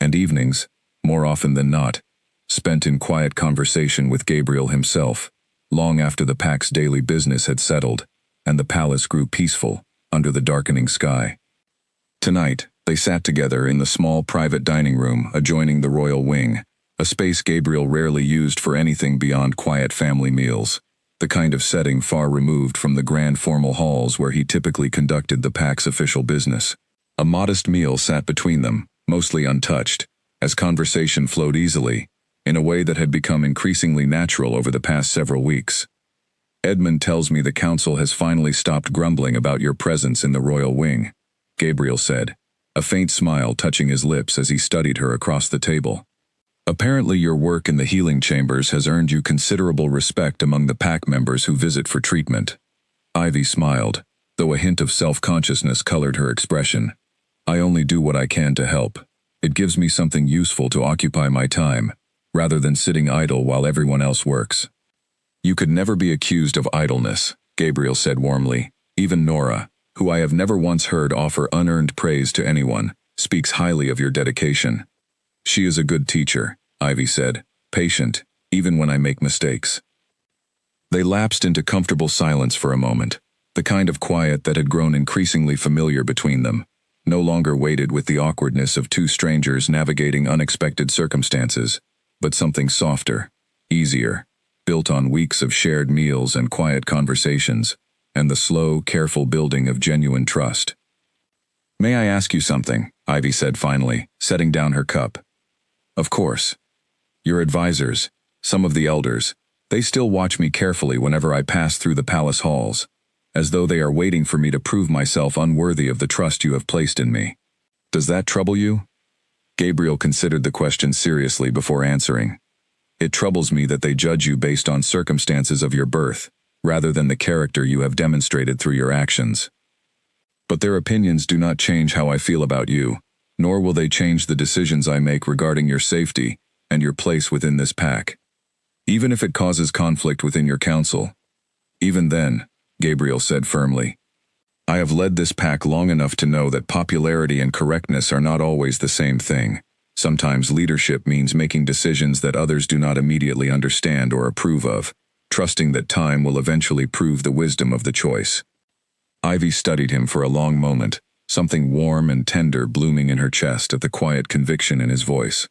And evenings, more often than not, spent in quiet conversation with Gabriel himself, long after the pack's daily business had settled, and the palace grew peaceful under the darkening sky. Tonight, they sat together in the small private dining room adjoining the royal wing, a space Gabriel rarely used for anything beyond quiet family meals, the kind of setting far removed from the grand formal halls where he typically conducted the pack's official business. A modest meal sat between them, mostly untouched, as conversation flowed easily, in a way that had become increasingly natural over the past several weeks. Edmund tells me the council has finally stopped grumbling about your presence in the royal wing, Gabriel said, a faint smile touching his lips as he studied her across the table. Apparently your work in the healing chambers has earned you considerable respect among the pack members who visit for treatment. Ivy smiled, though a hint of self-consciousness colored her expression. I only do what I can to help. It gives me something useful to occupy my time, rather than sitting idle while everyone else works. You could never be accused of idleness, Gabriel said warmly. Even Nora, who I have never once heard offer unearned praise to anyone, speaks highly of your dedication. She is a good teacher, Ivy said, patient, even when I make mistakes. They lapsed into comfortable silence for a moment, the kind of quiet that had grown increasingly familiar between them, no longer weighted with the awkwardness of two strangers navigating unexpected circumstances, but something softer, easier, built on weeks of shared meals and quiet conversations, and the slow, careful building of genuine trust. May I ask you something? Ivy said finally, setting down her cup. Of course. Your advisors, some of the elders, they still watch me carefully whenever I pass through the palace halls, as though they are waiting for me to prove myself unworthy of the trust you have placed in me. Does that trouble you? Gabriel considered the question seriously before answering. It troubles me that they judge you based on circumstances of your birth, rather than the character you have demonstrated through your actions. But their opinions do not change how I feel about you, nor will they change the decisions I make regarding your safety and your place within this pack. Even if it causes conflict within your council. Even then, Gabriel said firmly, I have led this pack long enough to know that popularity and correctness are not always the same thing. Sometimes leadership means making decisions that others do not immediately understand or approve of, trusting that time will eventually prove the wisdom of the choice. Ivy studied him for a long moment, something warm and tender blooming in her chest at the quiet conviction in his voice.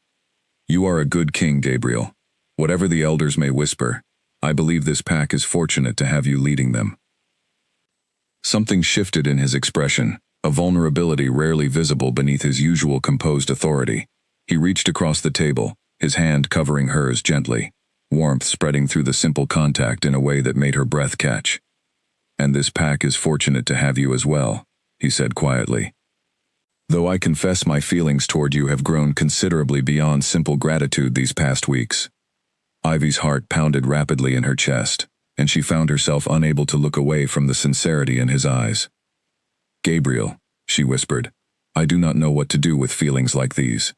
You are a good king, Gabriel. Whatever the elders may whisper, I believe this pack is fortunate to have you leading them. Something shifted in his expression, a vulnerability rarely visible beneath his usual composed authority. He reached across the table, his hand covering hers gently, warmth spreading through the simple contact in a way that made her breath catch. And this pack is fortunate to have you as well, he said quietly. Though I confess my feelings toward you have grown considerably beyond simple gratitude these past weeks. Ivy's heart pounded rapidly in her chest, and she found herself unable to look away from the sincerity in his eyes. Gabriel, she whispered, I do not know what to do with feelings like these.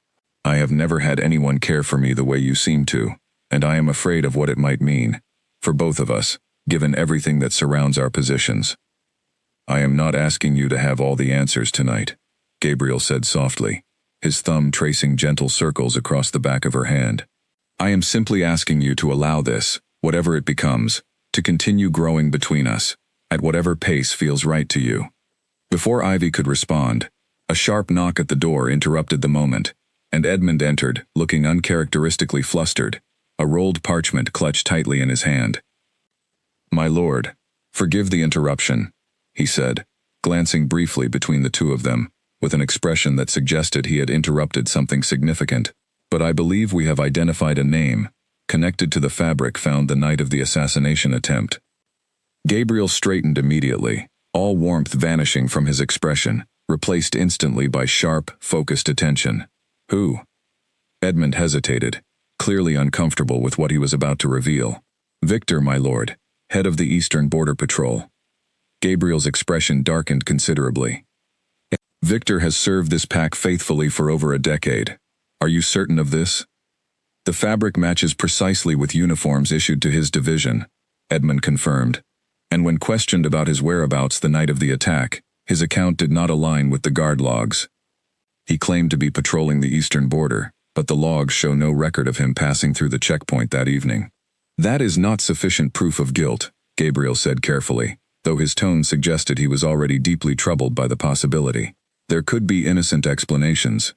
I have never had anyone care for me the way you seem to, and I am afraid of what it might mean, for both of us, given everything that surrounds our positions. I am not asking you to have all the answers tonight, Gabriel said softly, his thumb tracing gentle circles across the back of her hand. I am simply asking you to allow this, whatever it becomes, to continue growing between us, at whatever pace feels right to you. Before Ivy could respond, a sharp knock at the door interrupted the moment, and Edmund entered, looking uncharacteristically flustered, a rolled parchment clutched tightly in his hand. My lord, forgive the interruption, he said, glancing briefly between the two of them, with an expression that suggested he had interrupted something significant. But I believe we have identified a name, connected to the fabric found the night of the assassination attempt. Gabriel straightened immediately, all warmth vanishing from his expression, replaced instantly by sharp, focused attention. Who? Edmund hesitated, clearly uncomfortable with what he was about to reveal. Victor, my lord, head of the Eastern Border Patrol. Gabriel's expression darkened considerably. Victor has served this pack faithfully for over a decade. Are you certain of this? The fabric matches precisely with uniforms issued to his division, Edmund confirmed, and when questioned about his whereabouts the night of the attack, his account did not align with the guard logs. He claimed to be patrolling the eastern border, but the logs show no record of him passing through the checkpoint that evening. That is not sufficient proof of guilt, Gabriel said carefully, though his tone suggested he was already deeply troubled by the possibility. There could be innocent explanations.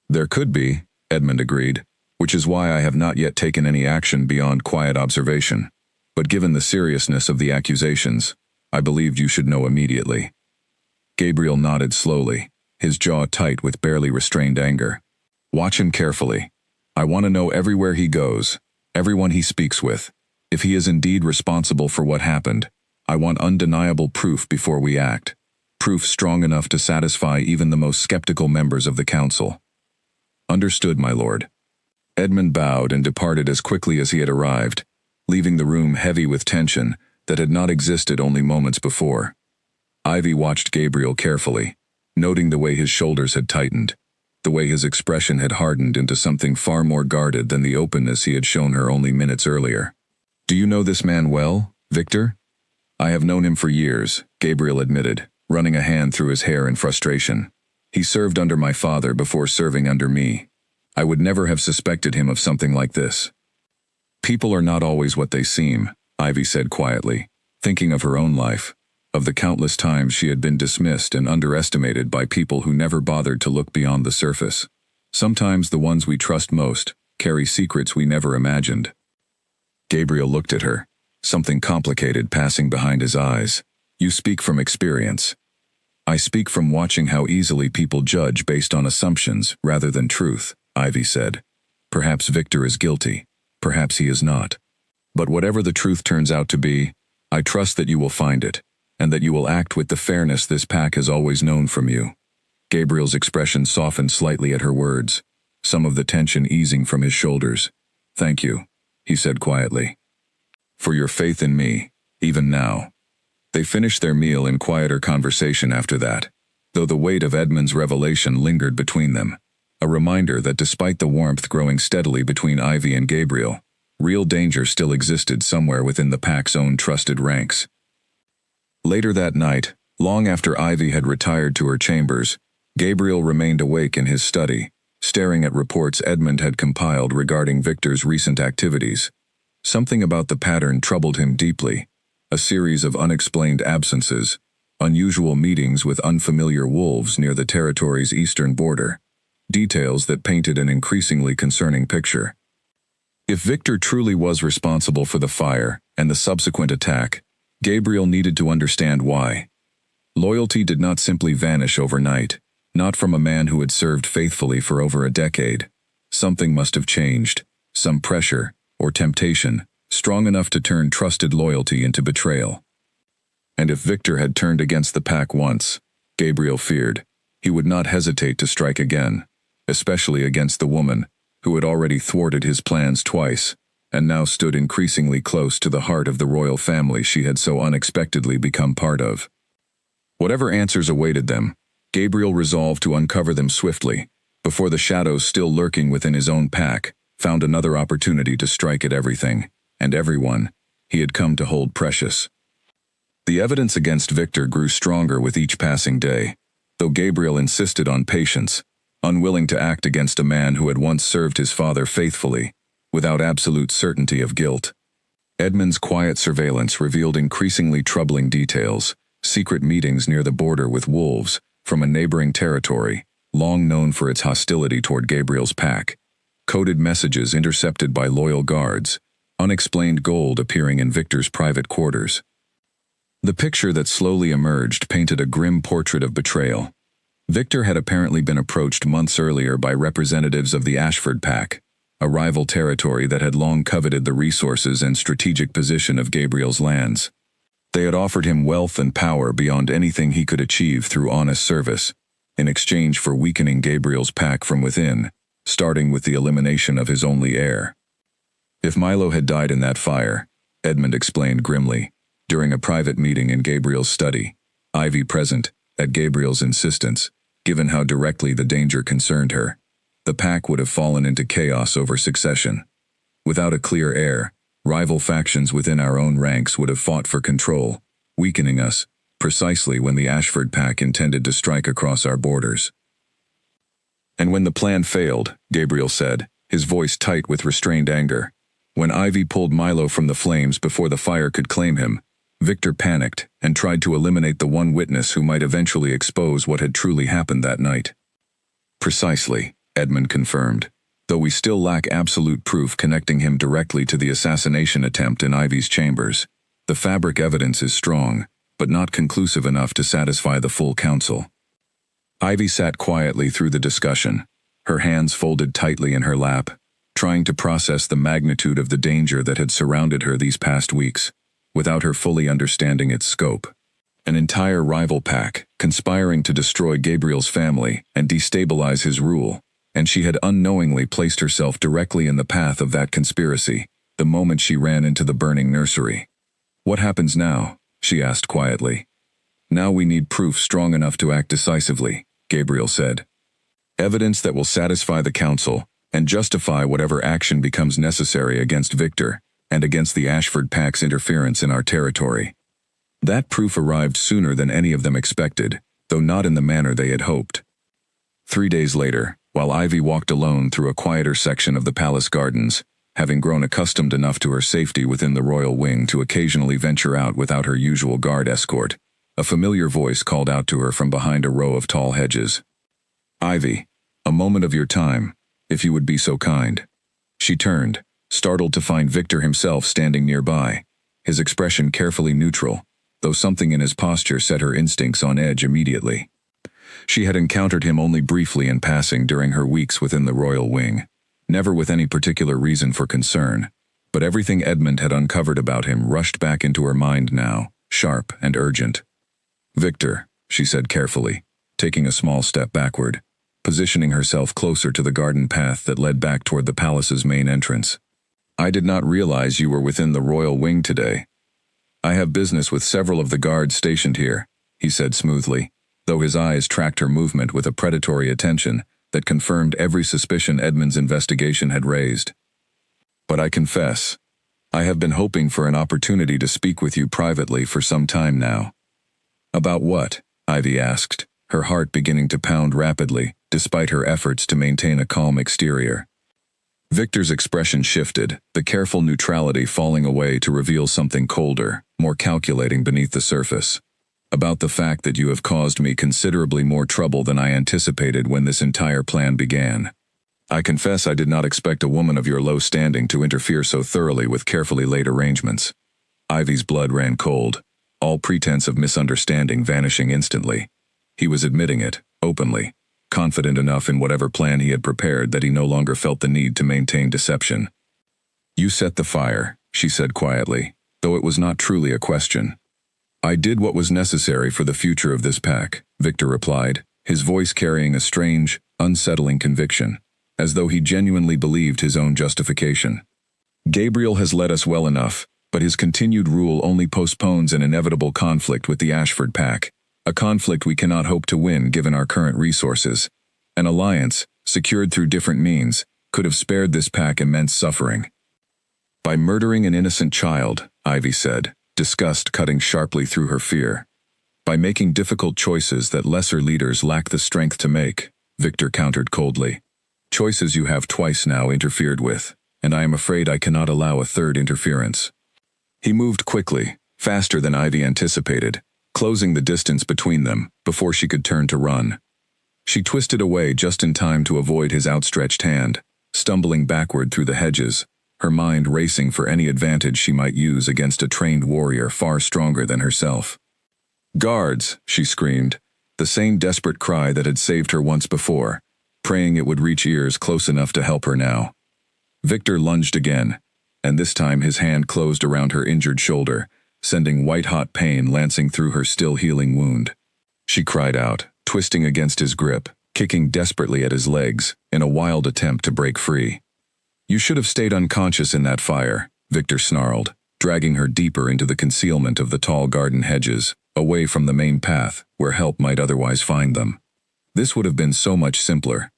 There could be, Edmund agreed, which is why I have not yet taken any action beyond quiet observation. But given the seriousness of the accusations, I believed you should know immediately. Gabriel nodded slowly, his jaw tight with barely restrained anger. Watch him carefully. I want to know everywhere he goes, everyone he speaks with. If he is indeed responsible for what happened, I want undeniable proof before we act. Proof strong enough to satisfy even the most skeptical members of the council. Understood, my lord. Edmund bowed and departed as quickly as he had arrived, leaving the room heavy with tension that had not existed only moments before. Ivy watched Gabriel carefully, noting the way his shoulders had tightened, the way his expression had hardened into something far more guarded than the openness he had shown her only minutes earlier. Do you know this man well, Victor? I have known him for years, Gabriel admitted, running a hand through his hair in frustration. He served under my father before serving under me. I would never have suspected him of something like this. People are not always what they seem, Ivy said quietly, thinking of her own life, of the countless times she had been dismissed and underestimated by people who never bothered to look beyond the surface. Sometimes the ones we trust most carry secrets we never imagined. Gabriel looked at her, something complicated passing behind his eyes. You speak from experience. I speak from watching how easily people judge based on assumptions rather than truth, Ivy said. Perhaps Victor is guilty. Perhaps he is not. But whatever the truth turns out to be, I trust that you will find it, and that you will act with the fairness this pack has always known from you." Gabriel's expression softened slightly at her words, some of the tension easing from his shoulders. "Thank you," he said quietly, "for your faith in me, even now." They finished their meal in quieter conversation after that, though the weight of Edmund's revelation lingered between them, a reminder that despite the warmth growing steadily between Ivy and Gabriel, real danger still existed somewhere within the pack's own trusted ranks. Later that night, long after Ivy had retired to her chambers, Gabriel remained awake in his study, staring at reports Edmund had compiled regarding Victor's recent activities. Something about the pattern troubled him deeply: a series of unexplained absences, unusual meetings with unfamiliar wolves near the territory's eastern border, details that painted an increasingly concerning picture. If Victor truly was responsible for the fire and the subsequent attack, Gabriel needed to understand why. Loyalty did not simply vanish overnight, not from a man who had served faithfully for over a decade. Something must have changed, some pressure, or temptation, strong enough to turn trusted loyalty into betrayal. And if Victor had turned against the pack once, Gabriel feared, he would not hesitate to strike again, especially against the woman, who had already thwarted his plans twice, and now stood increasingly close to the heart of the royal family she had so unexpectedly become part of. Whatever answers awaited them, Gabriel resolved to uncover them swiftly, before the shadows still lurking within his own pack found another opportunity to strike at everything, and everyone, he had come to hold precious. The evidence against Victor grew stronger with each passing day, though Gabriel insisted on patience, unwilling to act against a man who had once served his father faithfully, without absolute certainty of guilt. Edmund's quiet surveillance revealed increasingly troubling details: secret meetings near the border with wolves from a neighboring territory, long known for its hostility toward Gabriel's pack, coded messages intercepted by loyal guards, unexplained gold appearing in Victor's private quarters. The picture that slowly emerged painted a grim portrait of betrayal. Victor had apparently been approached months earlier by representatives of the Ashford pack, a rival territory that had long coveted the resources and strategic position of Gabriel's lands. They had offered him wealth and power beyond anything he could achieve through honest service, in exchange for weakening Gabriel's pack from within, starting with the elimination of his only heir. If Milo had died in that fire, Edmund explained grimly, during a private meeting in Gabriel's study, Ivy present, at Gabriel's insistence, given how directly the danger concerned her, the pack would have fallen into chaos over succession. Without a clear heir, rival factions within our own ranks would have fought for control, weakening us, precisely when the Ashford pack intended to strike across our borders. And when the plan failed, Gabriel said, his voice tight with restrained anger, when Ivy pulled Milo from the flames before the fire could claim him, Victor panicked and tried to eliminate the one witness who might eventually expose what had truly happened that night. Precisely, Edmund confirmed, though we still lack absolute proof connecting him directly to the assassination attempt in Ivy's chambers. The fabric evidence is strong, but not conclusive enough to satisfy the full council. Ivy sat quietly through the discussion, her hands folded tightly in her lap, trying to process the magnitude of the danger that had surrounded her these past weeks, without her fully understanding its scope. An entire rival pack, conspiring to destroy Gabriel's family and destabilize his rule, and she had unknowingly placed herself directly in the path of that conspiracy, the moment she ran into the burning nursery. "What happens now?" she asked quietly. "Now we need proof strong enough to act decisively," Gabriel said. "Evidence that will satisfy the council and justify whatever action becomes necessary against Victor and against the Ashford pack's interference in our territory." That proof arrived sooner than any of them expected, though not in the manner they had hoped. 3 days later, while Ivy walked alone through a quieter section of the palace gardens, having grown accustomed enough to her safety within the royal wing to occasionally venture out without her usual guard escort, a familiar voice called out to her from behind a row of tall hedges. "Ivy, a moment of your time, if you would be so kind." She turned, startled to find Victor himself standing nearby, his expression carefully neutral, though something in his posture set her instincts on edge immediately. She had encountered him only briefly in passing during her weeks within the royal wing, never with any particular reason for concern. But everything Edmund had uncovered about him rushed back into her mind now, sharp and urgent. "Victor," she said carefully, taking a small step backward, positioning herself closer to the garden path that led back toward the palace's main entrance. "I did not realize you were within the royal wing today. I have business with several of the guards stationed here," he said smoothly, though his eyes tracked her movement with a predatory attention that confirmed every suspicion Edmund's investigation had raised. "But I confess, I have been hoping for an opportunity to speak with you privately for some time now." "About what?" Ivy asked, her heart beginning to pound rapidly, despite her efforts to maintain a calm exterior. Victor's expression shifted, the careful neutrality falling away to reveal something colder, more calculating beneath the surface. "About the fact that you have caused me considerably more trouble than I anticipated when this entire plan began. I confess I did not expect a woman of your low standing to interfere so thoroughly with carefully laid arrangements." Ivy's blood ran cold, all pretense of misunderstanding vanishing instantly. He was admitting it, openly, confident enough in whatever plan he had prepared that he no longer felt the need to maintain deception. "You set the fire," she said quietly, though it was not truly a question. "I did what was necessary for the future of this pack," Victor replied, his voice carrying a strange, unsettling conviction, as though he genuinely believed his own justification. "Gabriel has led us well enough, but his continued rule only postpones an inevitable conflict with the Ashford pack, a conflict we cannot hope to win given our current resources. An alliance, secured through different means, could have spared this pack immense suffering." "By murdering an innocent child," Ivy said, disgust cutting sharply through her fear. "By making difficult choices that lesser leaders lack the strength to make," Victor countered coldly. "Choices you have twice now interfered with, and I am afraid I cannot allow a third interference." He moved quickly, faster than Ivy anticipated, closing the distance between them before she could turn to run. She twisted away just in time to avoid his outstretched hand, stumbling backward through the hedges, her mind racing for any advantage she might use against a trained warrior far stronger than herself. "Guards!" she screamed, the same desperate cry that had saved her once before, praying it would reach ears close enough to help her now. Victor lunged again, and this time his hand closed around her injured shoulder, sending white-hot pain lancing through her still-healing wound. She cried out, twisting against his grip, kicking desperately at his legs, in a wild attempt to break free. "You should have stayed unconscious in that fire," Victor snarled, dragging her deeper into the concealment of the tall garden hedges, away from the main path, where help might otherwise find them. This would have been so much simpler.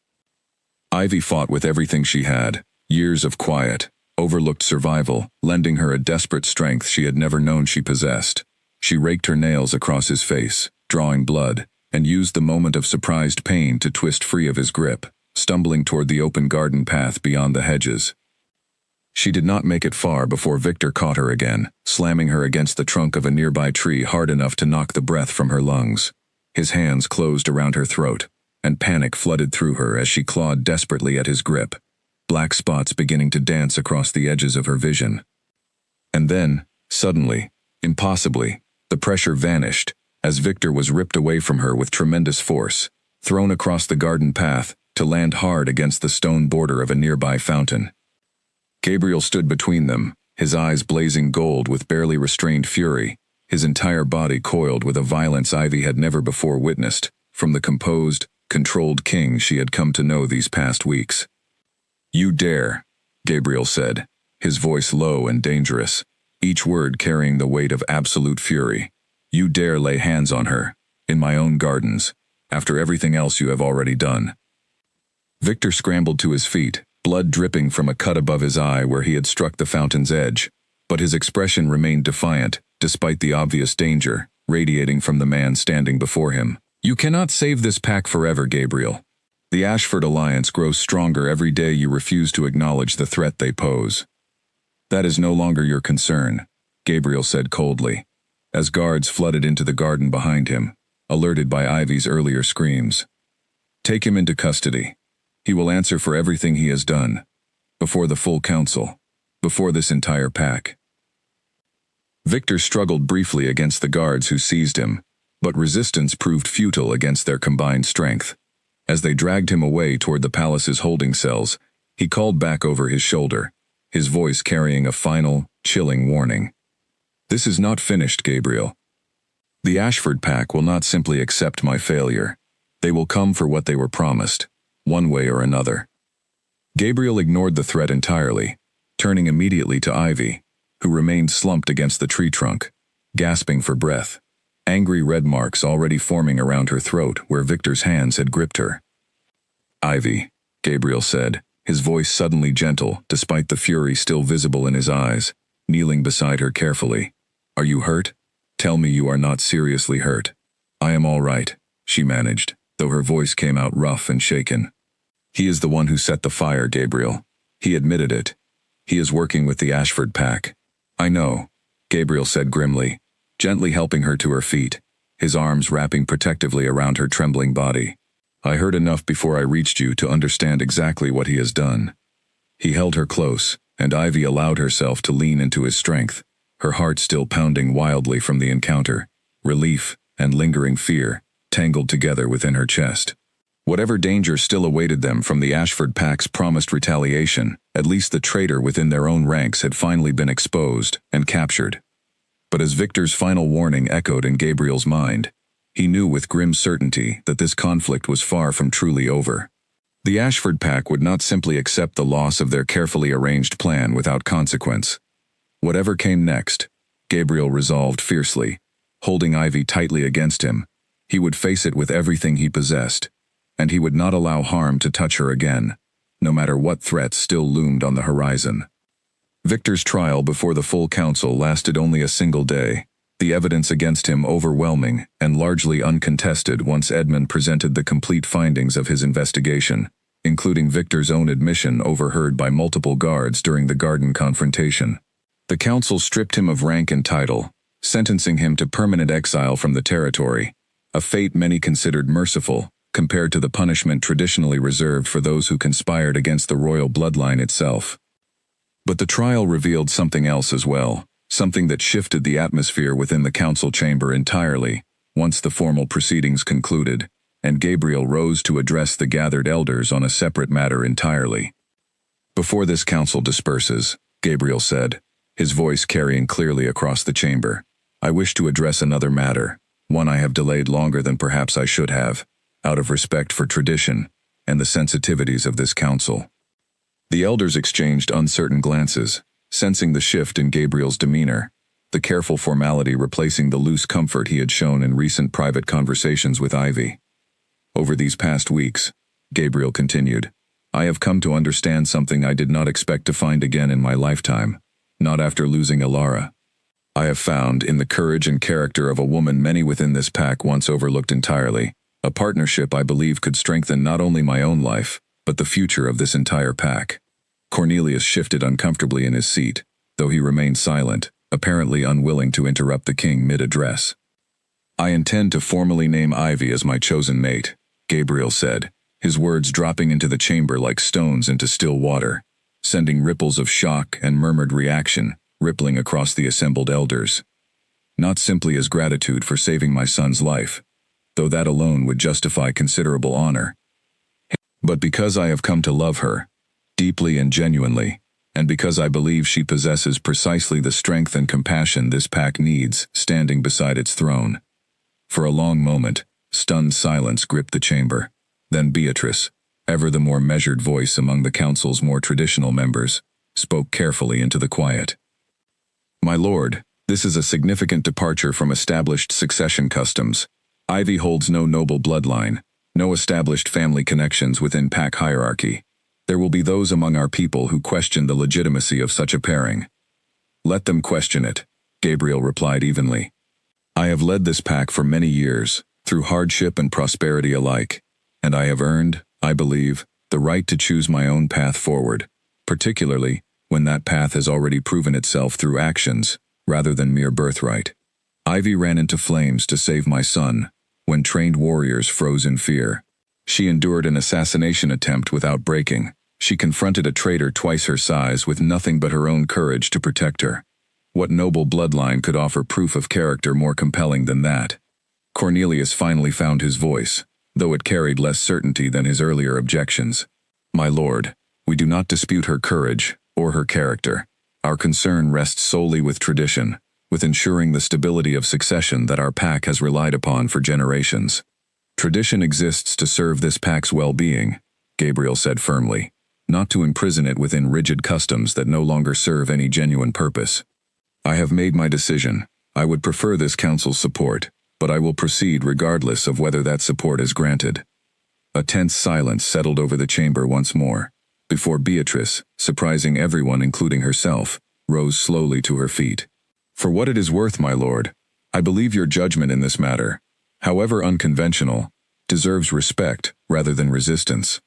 Ivy fought with everything she had, years of quiet, overlooked survival, lending her a desperate strength she had never known she possessed. She raked her nails across his face, drawing blood, and used the moment of surprised pain to twist free of his grip, stumbling toward the open garden path beyond the hedges. She did not make it far before Victor caught her again, slamming her against the trunk of a nearby tree hard enough to knock the breath from her lungs. His hands closed around her throat, and panic flooded through her as she clawed desperately at his grip, black spots beginning to dance across the edges of her vision. And then, suddenly, impossibly, the pressure vanished, as Victor was ripped away from her with tremendous force, thrown across the garden path, to land hard against the stone border of a nearby fountain. Gabriel stood between them, his eyes blazing gold with barely restrained fury, his entire body coiled with a violence Ivy had never before witnessed, from the composed, controlled king she had come to know these past weeks. "You dare," Gabriel said, his voice low and dangerous, each word carrying the weight of absolute fury. "You dare lay hands on her, in my own gardens, after everything else you have already done." Victor scrambled to his feet, blood dripping from a cut above his eye where he had struck the fountain's edge, but his expression remained defiant, despite the obvious danger, radiating from the man standing before him. "You cannot save this pack forever, Gabriel. The Ashford alliance grows stronger every day you refuse to acknowledge the threat they pose." "That is no longer your concern," Gabriel said coldly, as guards flooded into the garden behind him, alerted by Ivy's earlier screams. "Take him into custody. He will answer for everything he has done, before the full council, before this entire pack." Victor struggled briefly against the guards who seized him, but resistance proved futile against their combined strength. As they dragged him away toward the palace's holding cells, He called back over his shoulder, his voice carrying a final, chilling warning. This is not finished, Gabriel. The Ashford pack will not simply accept my failure. They will come for what they were promised, one way or another. Gabriel ignored the threat entirely, turning immediately to Ivy, who remained slumped against the tree trunk, gasping for breath, angry red marks already forming around her throat where Victor's hands had gripped her. Ivy, Gabriel said, his voice suddenly gentle despite the fury still visible in his eyes, kneeling beside her carefully. Are you hurt? Tell me you are not seriously hurt. I am all right, she managed, though her voice came out rough and shaken. He is the one who set the fire, Gabriel. He admitted it. He is working with the Ashford pack. I know, Gabriel said grimly, gently helping her to her feet, his arms wrapping protectively around her trembling body. I heard enough before I reached you to understand exactly what he has done. He held her close, and Ivy allowed herself to lean into his strength, her heart still pounding wildly from the encounter, relief and lingering fear tangled together within her chest. Whatever danger still awaited them from the Ashford pack's promised retaliation, at least the traitor within their own ranks had finally been exposed and captured. But as Victor's final warning echoed in Gabriel's mind, he knew with grim certainty that this conflict was far from truly over. The Ashford pack would not simply accept the loss of their carefully arranged plan without consequence. Whatever came next, Gabriel resolved fiercely, holding Ivy tightly against him. He would face it with everything he possessed, and he would not allow harm to touch her again, no matter what threats still loomed on the horizon. Victor's trial before the full council lasted only a single day, the evidence against him overwhelming and largely uncontested once Edmund presented the complete findings of his investigation, including Victor's own admission overheard by multiple guards during the garden confrontation. The council stripped him of rank and title, sentencing him to permanent exile from the territory, a fate many considered merciful compared to the punishment traditionally reserved for those who conspired against the royal bloodline itself. But the trial revealed something else as well, something that shifted the atmosphere within the council chamber entirely, once the formal proceedings concluded, and Gabriel rose to address the gathered elders on a separate matter entirely. Before this council disperses, Gabriel said, his voice carrying clearly across the chamber, I wish to address another matter, one I have delayed longer than perhaps I should have, out of respect for tradition and the sensitivities of this council. The elders exchanged uncertain glances, sensing the shift in Gabriel's demeanor, the careful formality replacing the loose comfort he had shown in recent private conversations with Ivy. Over these past weeks, Gabriel continued, I have come to understand something I did not expect to find again in my lifetime, not after losing Alara. I have found, in the courage and character of a woman many within this pack once overlooked entirely, a partnership I believe could strengthen not only my own life, but the future of this entire pack. Cornelius shifted uncomfortably in his seat, though he remained silent, apparently unwilling to interrupt the king mid-address. I intend to formally name Ivy as my chosen mate, Gabriel said, his words dropping into the chamber like stones into still water, sending ripples of shock and murmured reaction rippling across the assembled elders. Not simply as gratitude for saving my son's life, though that alone would justify considerable honor, but because I have come to love her, deeply and genuinely, and because I believe she possesses precisely the strength and compassion this pack needs standing beside its throne. For a long moment, stunned silence gripped the chamber. Then Beatrice, ever the more measured voice among the council's more traditional members, spoke carefully into the quiet. My lord, this is a significant departure from established succession customs. Ivy holds no noble bloodline, no established family connections within pack hierarchy. There will be those among our people who question the legitimacy of such a pairing. Let them question it, Gabriel replied evenly. I have led this pack for many years, through hardship and prosperity alike, and I have earned, I believe, the right to choose my own path forward, particularly when that path has already proven itself through actions, rather than mere birthright. Ivy ran into flames to save my son, when trained warriors froze in fear. She endured an assassination attempt without breaking. She confronted a traitor twice her size with nothing but her own courage to protect her. What noble bloodline could offer proof of character more compelling than that? Cornelius finally found his voice, though it carried less certainty than his earlier objections. My lord, We do not dispute her courage or her character. Our concern rests solely with tradition, with ensuring the stability of succession that our pack has relied upon for generations. Tradition exists to serve this pack's well-being, Gabriel said firmly, not to imprison it within rigid customs that no longer serve any genuine purpose. I have made my decision. I would prefer this council's support, but I will proceed regardless of whether that support is granted. A tense silence settled over the chamber once more, before Beatrice, surprising everyone including herself, rose slowly to her feet. For what it is worth, my lord, I believe your judgment in this matter, however unconventional, deserves respect rather than resistance.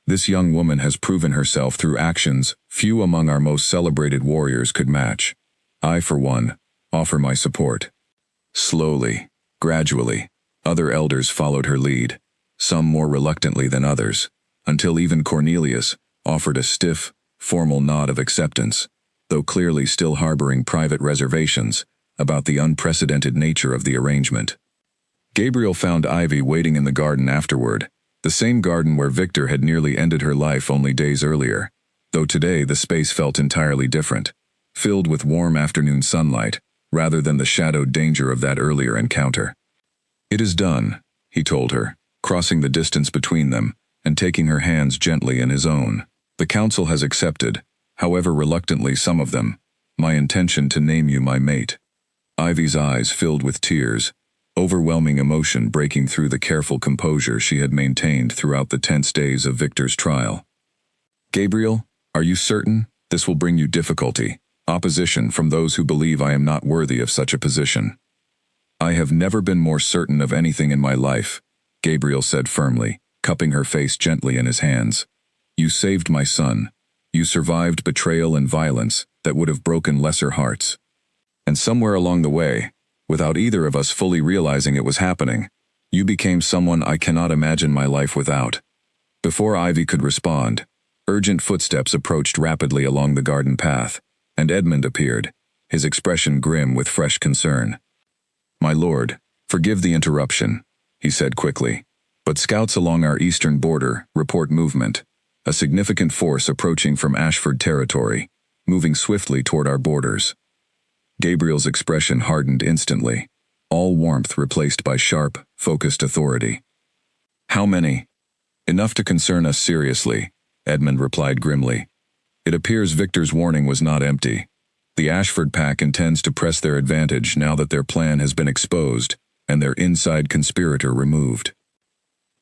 This young woman has proven herself through actions few among our most celebrated warriors could match. I, for one, offer my support. Slowly, gradually, other elders followed her lead, some more reluctantly than others, until even Cornelius offered a stiff, formal nod of acceptance, though clearly still harboring private reservations about the unprecedented nature of the arrangement. Gabriel found Ivy waiting in the garden afterward, the same garden where Victor had nearly ended her life only days earlier, though today the space felt entirely different, filled with warm afternoon sunlight, rather than the shadowed danger of that earlier encounter. It is done, he told her, crossing the distance between them and taking her hands gently in his own. The council has accepted, however reluctantly some of them, my intention to name you my mate. Ivy's eyes filled with tears, overwhelming emotion breaking through the careful composure she had maintained throughout the tense days of Victor's trial. Gabriel, are you certain this will bring you difficulty, opposition from those who believe I am not worthy of such a position? I have never been more certain of anything in my life, Gabriel said firmly, cupping her face gently in his hands. You saved my son. You survived betrayal and violence that would have broken lesser hearts. And somewhere along the way, without either of us fully realizing it was happening, you became someone I cannot imagine my life without. Before Ivy could respond, urgent footsteps approached rapidly along the garden path, and Edmund appeared, his expression grim with fresh concern. My lord, forgive the interruption, he said quickly, but scouts along our eastern border report movement, a significant force approaching from Ashford territory, moving swiftly toward our borders. Gabriel's expression hardened instantly, all warmth replaced by sharp, focused authority. How many? Enough to concern us seriously, Edmund replied grimly. It appears Victor's warning was not empty. The Ashford pack intends to press their advantage now that their plan has been exposed and their inside conspirator removed.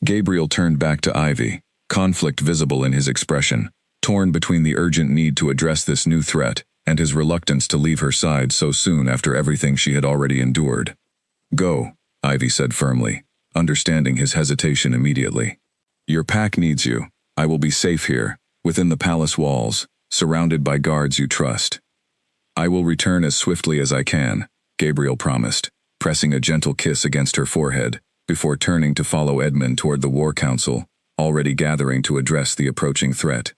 Gabriel turned back to Ivy, conflict visible in his expression, torn between the urgent need to address this new threat and his reluctance to leave her side so soon after everything she had already endured. Go, Ivy said firmly, understanding his hesitation immediately. Your pack needs you. I will be safe here, within the palace walls, surrounded by guards you trust. I will return as swiftly as I can, Gabriel promised, pressing a gentle kiss against her forehead, before turning to follow Edmund toward the war council, already gathering to address the approaching threat.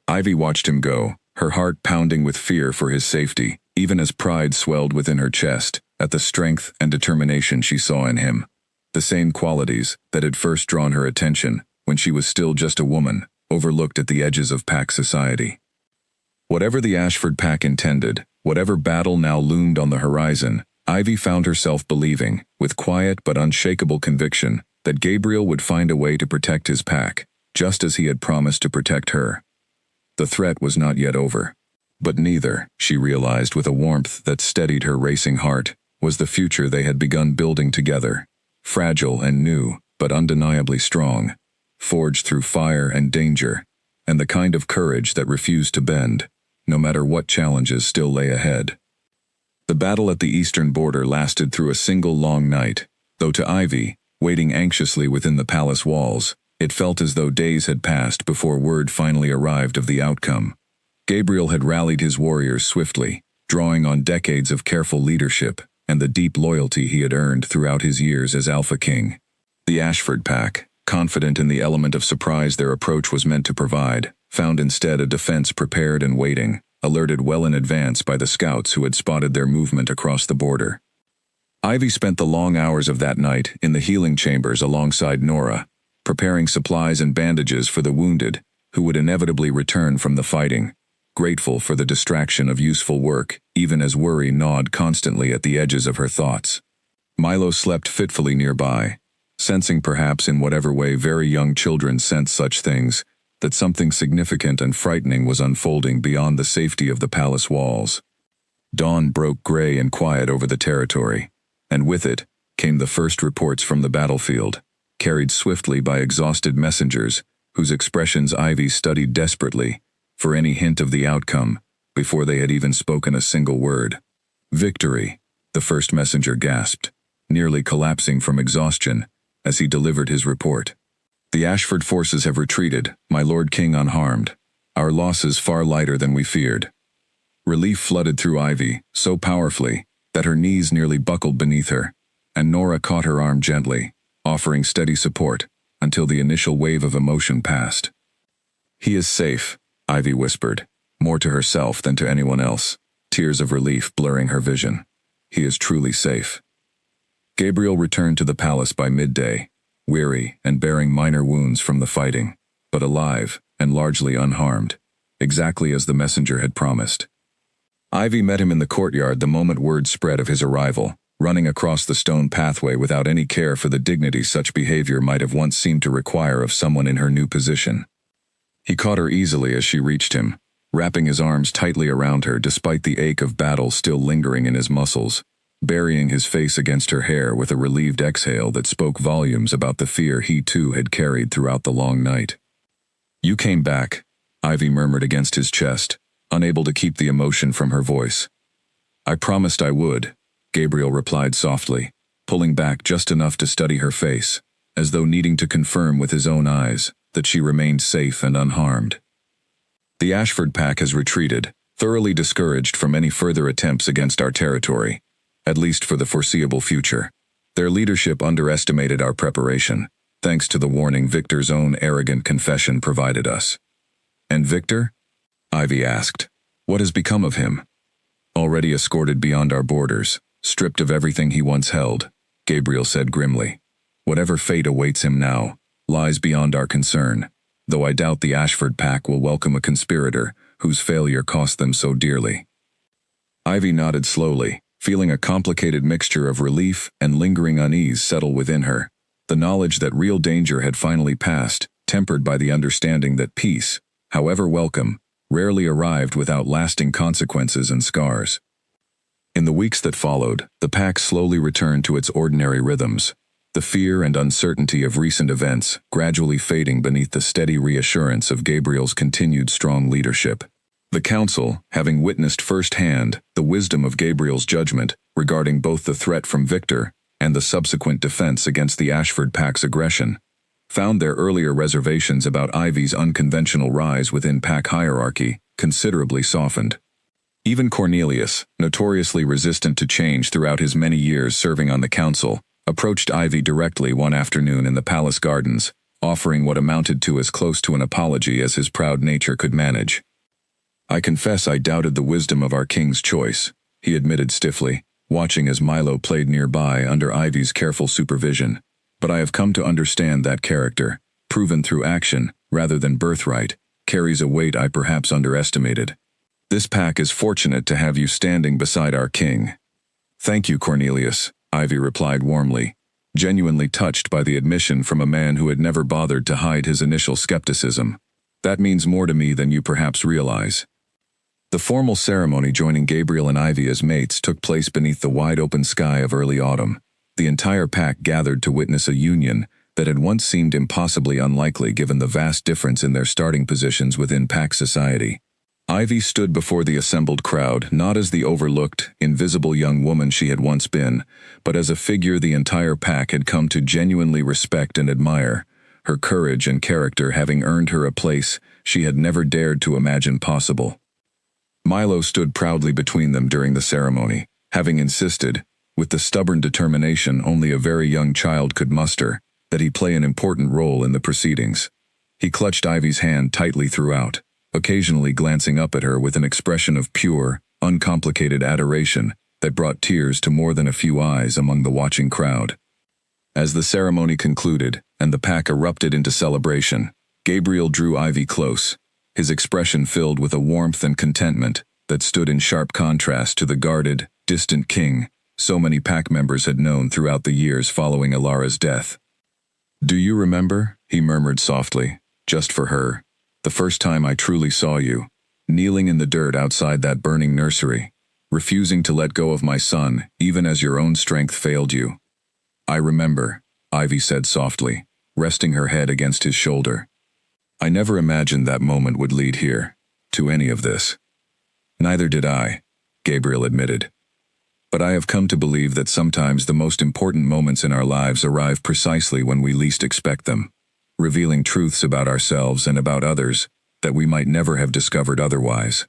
Ivy watched him go, her heart pounding with fear for his safety, even as pride swelled within her chest at the strength and determination she saw in him, the same qualities that had first drawn her attention when she was still just a woman, overlooked at the edges of pack society. Whatever the Ashford pack intended, whatever battle now loomed on the horizon, Ivy found herself believing, with quiet but unshakable conviction, that Gabriel would find a way to protect his pack, just as he had promised to protect her. The threat was not yet over. But neither, she realized with a warmth that steadied her racing heart, was the future they had begun building together, fragile and new, but undeniably strong, forged through fire and danger, and the kind of courage that refused to bend, no matter what challenges still lay ahead. The battle at the eastern border lasted through a single long night, though to Ivy, waiting anxiously within the palace walls, it felt as though days had passed before word finally arrived of the outcome. Gabriel had rallied his warriors swiftly, drawing on decades of careful leadership and the deep loyalty he had earned throughout his years as Alpha King. The Ashford pack, confident in the element of surprise their approach was meant to provide, found instead a defense prepared and waiting, alerted well in advance by the scouts who had spotted their movement across the border. Ivy spent the long hours of that night in the healing chambers alongside Nora, preparing supplies and bandages for the wounded, who would inevitably return from the fighting, grateful for the distraction of useful work, even as worry gnawed constantly at the edges of her thoughts. Milo slept fitfully nearby, sensing perhaps in whatever way very young children sense such things, that something significant and frightening was unfolding beyond the safety of the palace walls. Dawn broke gray and quiet over the territory, and with it came the first reports from the battlefield, carried swiftly by exhausted messengers whose expressions Ivy studied desperately for any hint of the outcome before they had even spoken a single word. "Victory," the first messenger gasped, nearly collapsing from exhaustion as he delivered his report. "The Ashford forces have retreated, my Lord King unharmed. Our losses far lighter than we feared." Relief flooded through Ivy so powerfully that her knees nearly buckled beneath her, and Nora caught her arm gently, offering steady support until the initial wave of emotion passed. "He is safe," Ivy whispered, more to herself than to anyone else, tears of relief blurring her vision. "He is truly safe." Gabriel returned to the palace by midday, weary and bearing minor wounds from the fighting, but alive and largely unharmed, exactly as the messenger had promised. Ivy met him in the courtyard the moment word spread of his arrival, running across the stone pathway without any care for the dignity such behavior might have once seemed to require of someone in her new position. He caught her easily as she reached him, wrapping his arms tightly around her despite the ache of battle still lingering in his muscles, burying his face against her hair with a relieved exhale that spoke volumes about the fear he too had carried throughout the long night. "You came back," Ivy murmured against his chest, unable to keep the emotion from her voice. "I promised I would," Gabriel replied softly, pulling back just enough to study her face, as though needing to confirm with his own eyes that she remained safe and unharmed. "The Ashford pack has retreated, thoroughly discouraged from any further attempts against our territory, at least for the foreseeable future. Their leadership underestimated our preparation, thanks to the warning Victor's own arrogant confession provided us." "And Victor?" Ivy asked. "What has become of him?" "Already escorted beyond our borders, stripped of everything he once held," Gabriel said grimly. "Whatever fate awaits him now lies beyond our concern, though I doubt the Ashford pack will welcome a conspirator whose failure cost them so dearly." Ivy nodded slowly, feeling a complicated mixture of relief and lingering unease settle within her, the knowledge that real danger had finally passed, tempered by the understanding that peace, however welcome, rarely arrived without lasting consequences and scars. In the weeks that followed, the pack slowly returned to its ordinary rhythms, the fear and uncertainty of recent events gradually fading beneath the steady reassurance of Gabriel's continued strong leadership. The council, having witnessed firsthand the wisdom of Gabriel's judgment regarding both the threat from Victor and the subsequent defense against the Ashford pack's aggression, found their earlier reservations about Ivy's unconventional rise within pack hierarchy considerably softened. Even Cornelius, notoriously resistant to change throughout his many years serving on the council, approached Ivy directly one afternoon in the palace gardens, offering what amounted to as close to an apology as his proud nature could manage. "I confess I doubted the wisdom of our king's choice," he admitted stiffly, watching as Milo played nearby under Ivy's careful supervision. "But I have come to understand that character, proven through action rather than birthright, carries a weight I perhaps underestimated. This pack is fortunate to have you standing beside our king." "Thank you, Cornelius," Ivy replied warmly, genuinely touched by the admission from a man who had never bothered to hide his initial skepticism. "That means more to me than you perhaps realize." The formal ceremony joining Gabriel and Ivy as mates took place beneath the wide-open sky of early autumn. The entire pack gathered to witness a union that had once seemed impossibly unlikely given the vast difference in their starting positions within pack society. Ivy stood before the assembled crowd not as the overlooked, invisible young woman she had once been, but as a figure the entire pack had come to genuinely respect and admire, her courage and character having earned her a place she had never dared to imagine possible. Milo stood proudly between them during the ceremony, having insisted, with the stubborn determination only a very young child could muster, that he play an important role in the proceedings. He clutched Ivy's hand tightly throughout, occasionally glancing up at her with an expression of pure, uncomplicated adoration that brought tears to more than a few eyes among the watching crowd. As the ceremony concluded and the pack erupted into celebration, Gabriel drew Ivy close, his expression filled with a warmth and contentment that stood in sharp contrast to the guarded, distant king so many pack members had known throughout the years following Alara's death. "Do you remember," he murmured softly, just for her, "the first time I truly saw you, kneeling in the dirt outside that burning nursery, refusing to let go of my son even as your own strength failed you?" "I remember," Ivy said softly, resting her head against his shoulder. "I never imagined that moment would lead here, to any of this." "Neither did I," Gabriel admitted. "But I have come to believe that sometimes the most important moments in our lives arrive precisely when we least expect them, revealing truths about ourselves and about others that we might never have discovered otherwise."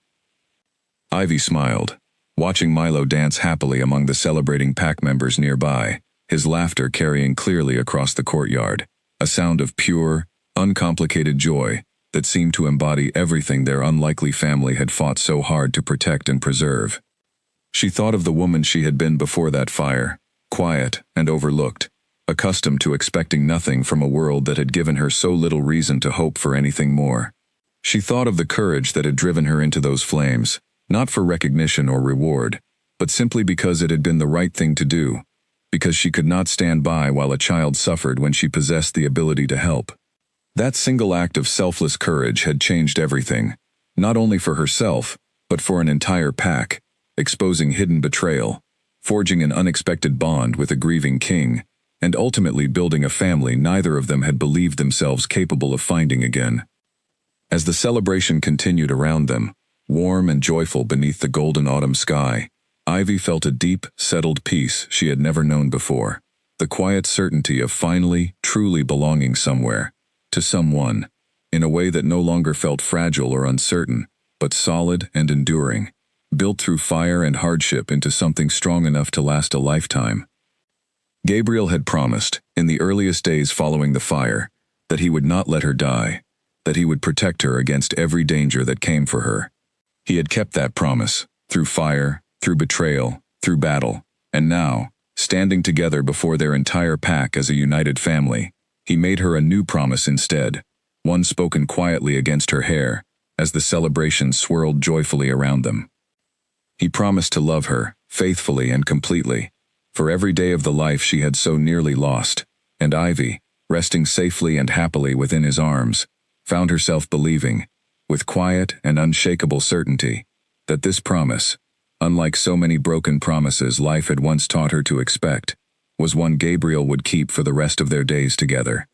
Ivy smiled, watching Milo dance happily among the celebrating pack members nearby, his laughter carrying clearly across the courtyard, a sound of pure, uncomplicated joy that seemed to embody everything their unlikely family had fought so hard to protect and preserve. She thought of the woman she had been before that fire, quiet and overlooked, accustomed to expecting nothing from a world that had given her so little reason to hope for anything more. She thought of the courage that had driven her into those flames, not for recognition or reward, but simply because it had been the right thing to do, because she could not stand by while a child suffered when she possessed the ability to help. That single act of selfless courage had changed everything, not only for herself, but for an entire pack, exposing hidden betrayal, forging an unexpected bond with a grieving king, and ultimately building a family neither of them had believed themselves capable of finding again. As the celebration continued around them, warm and joyful beneath the golden autumn sky, Ivy felt a deep, settled peace she had never known before, the quiet certainty of finally, truly belonging somewhere, to someone, in a way that no longer felt fragile or uncertain, but solid and enduring, built through fire and hardship into something strong enough to last a lifetime. Gabriel had promised, in the earliest days following the fire, that he would not let her die, that he would protect her against every danger that came for her. He had kept that promise, through fire, through betrayal, through battle, and now, standing together before their entire pack as a united family, he made her a new promise instead, one spoken quietly against her hair, as the celebration swirled joyfully around them. He promised to love her, faithfully and completely, for every day of the life she had so nearly lost, and Ivy, resting safely and happily within his arms, found herself believing, with quiet and unshakable certainty, that this promise, unlike so many broken promises life had once taught her to expect, was one Gabriel would keep for the rest of their days together.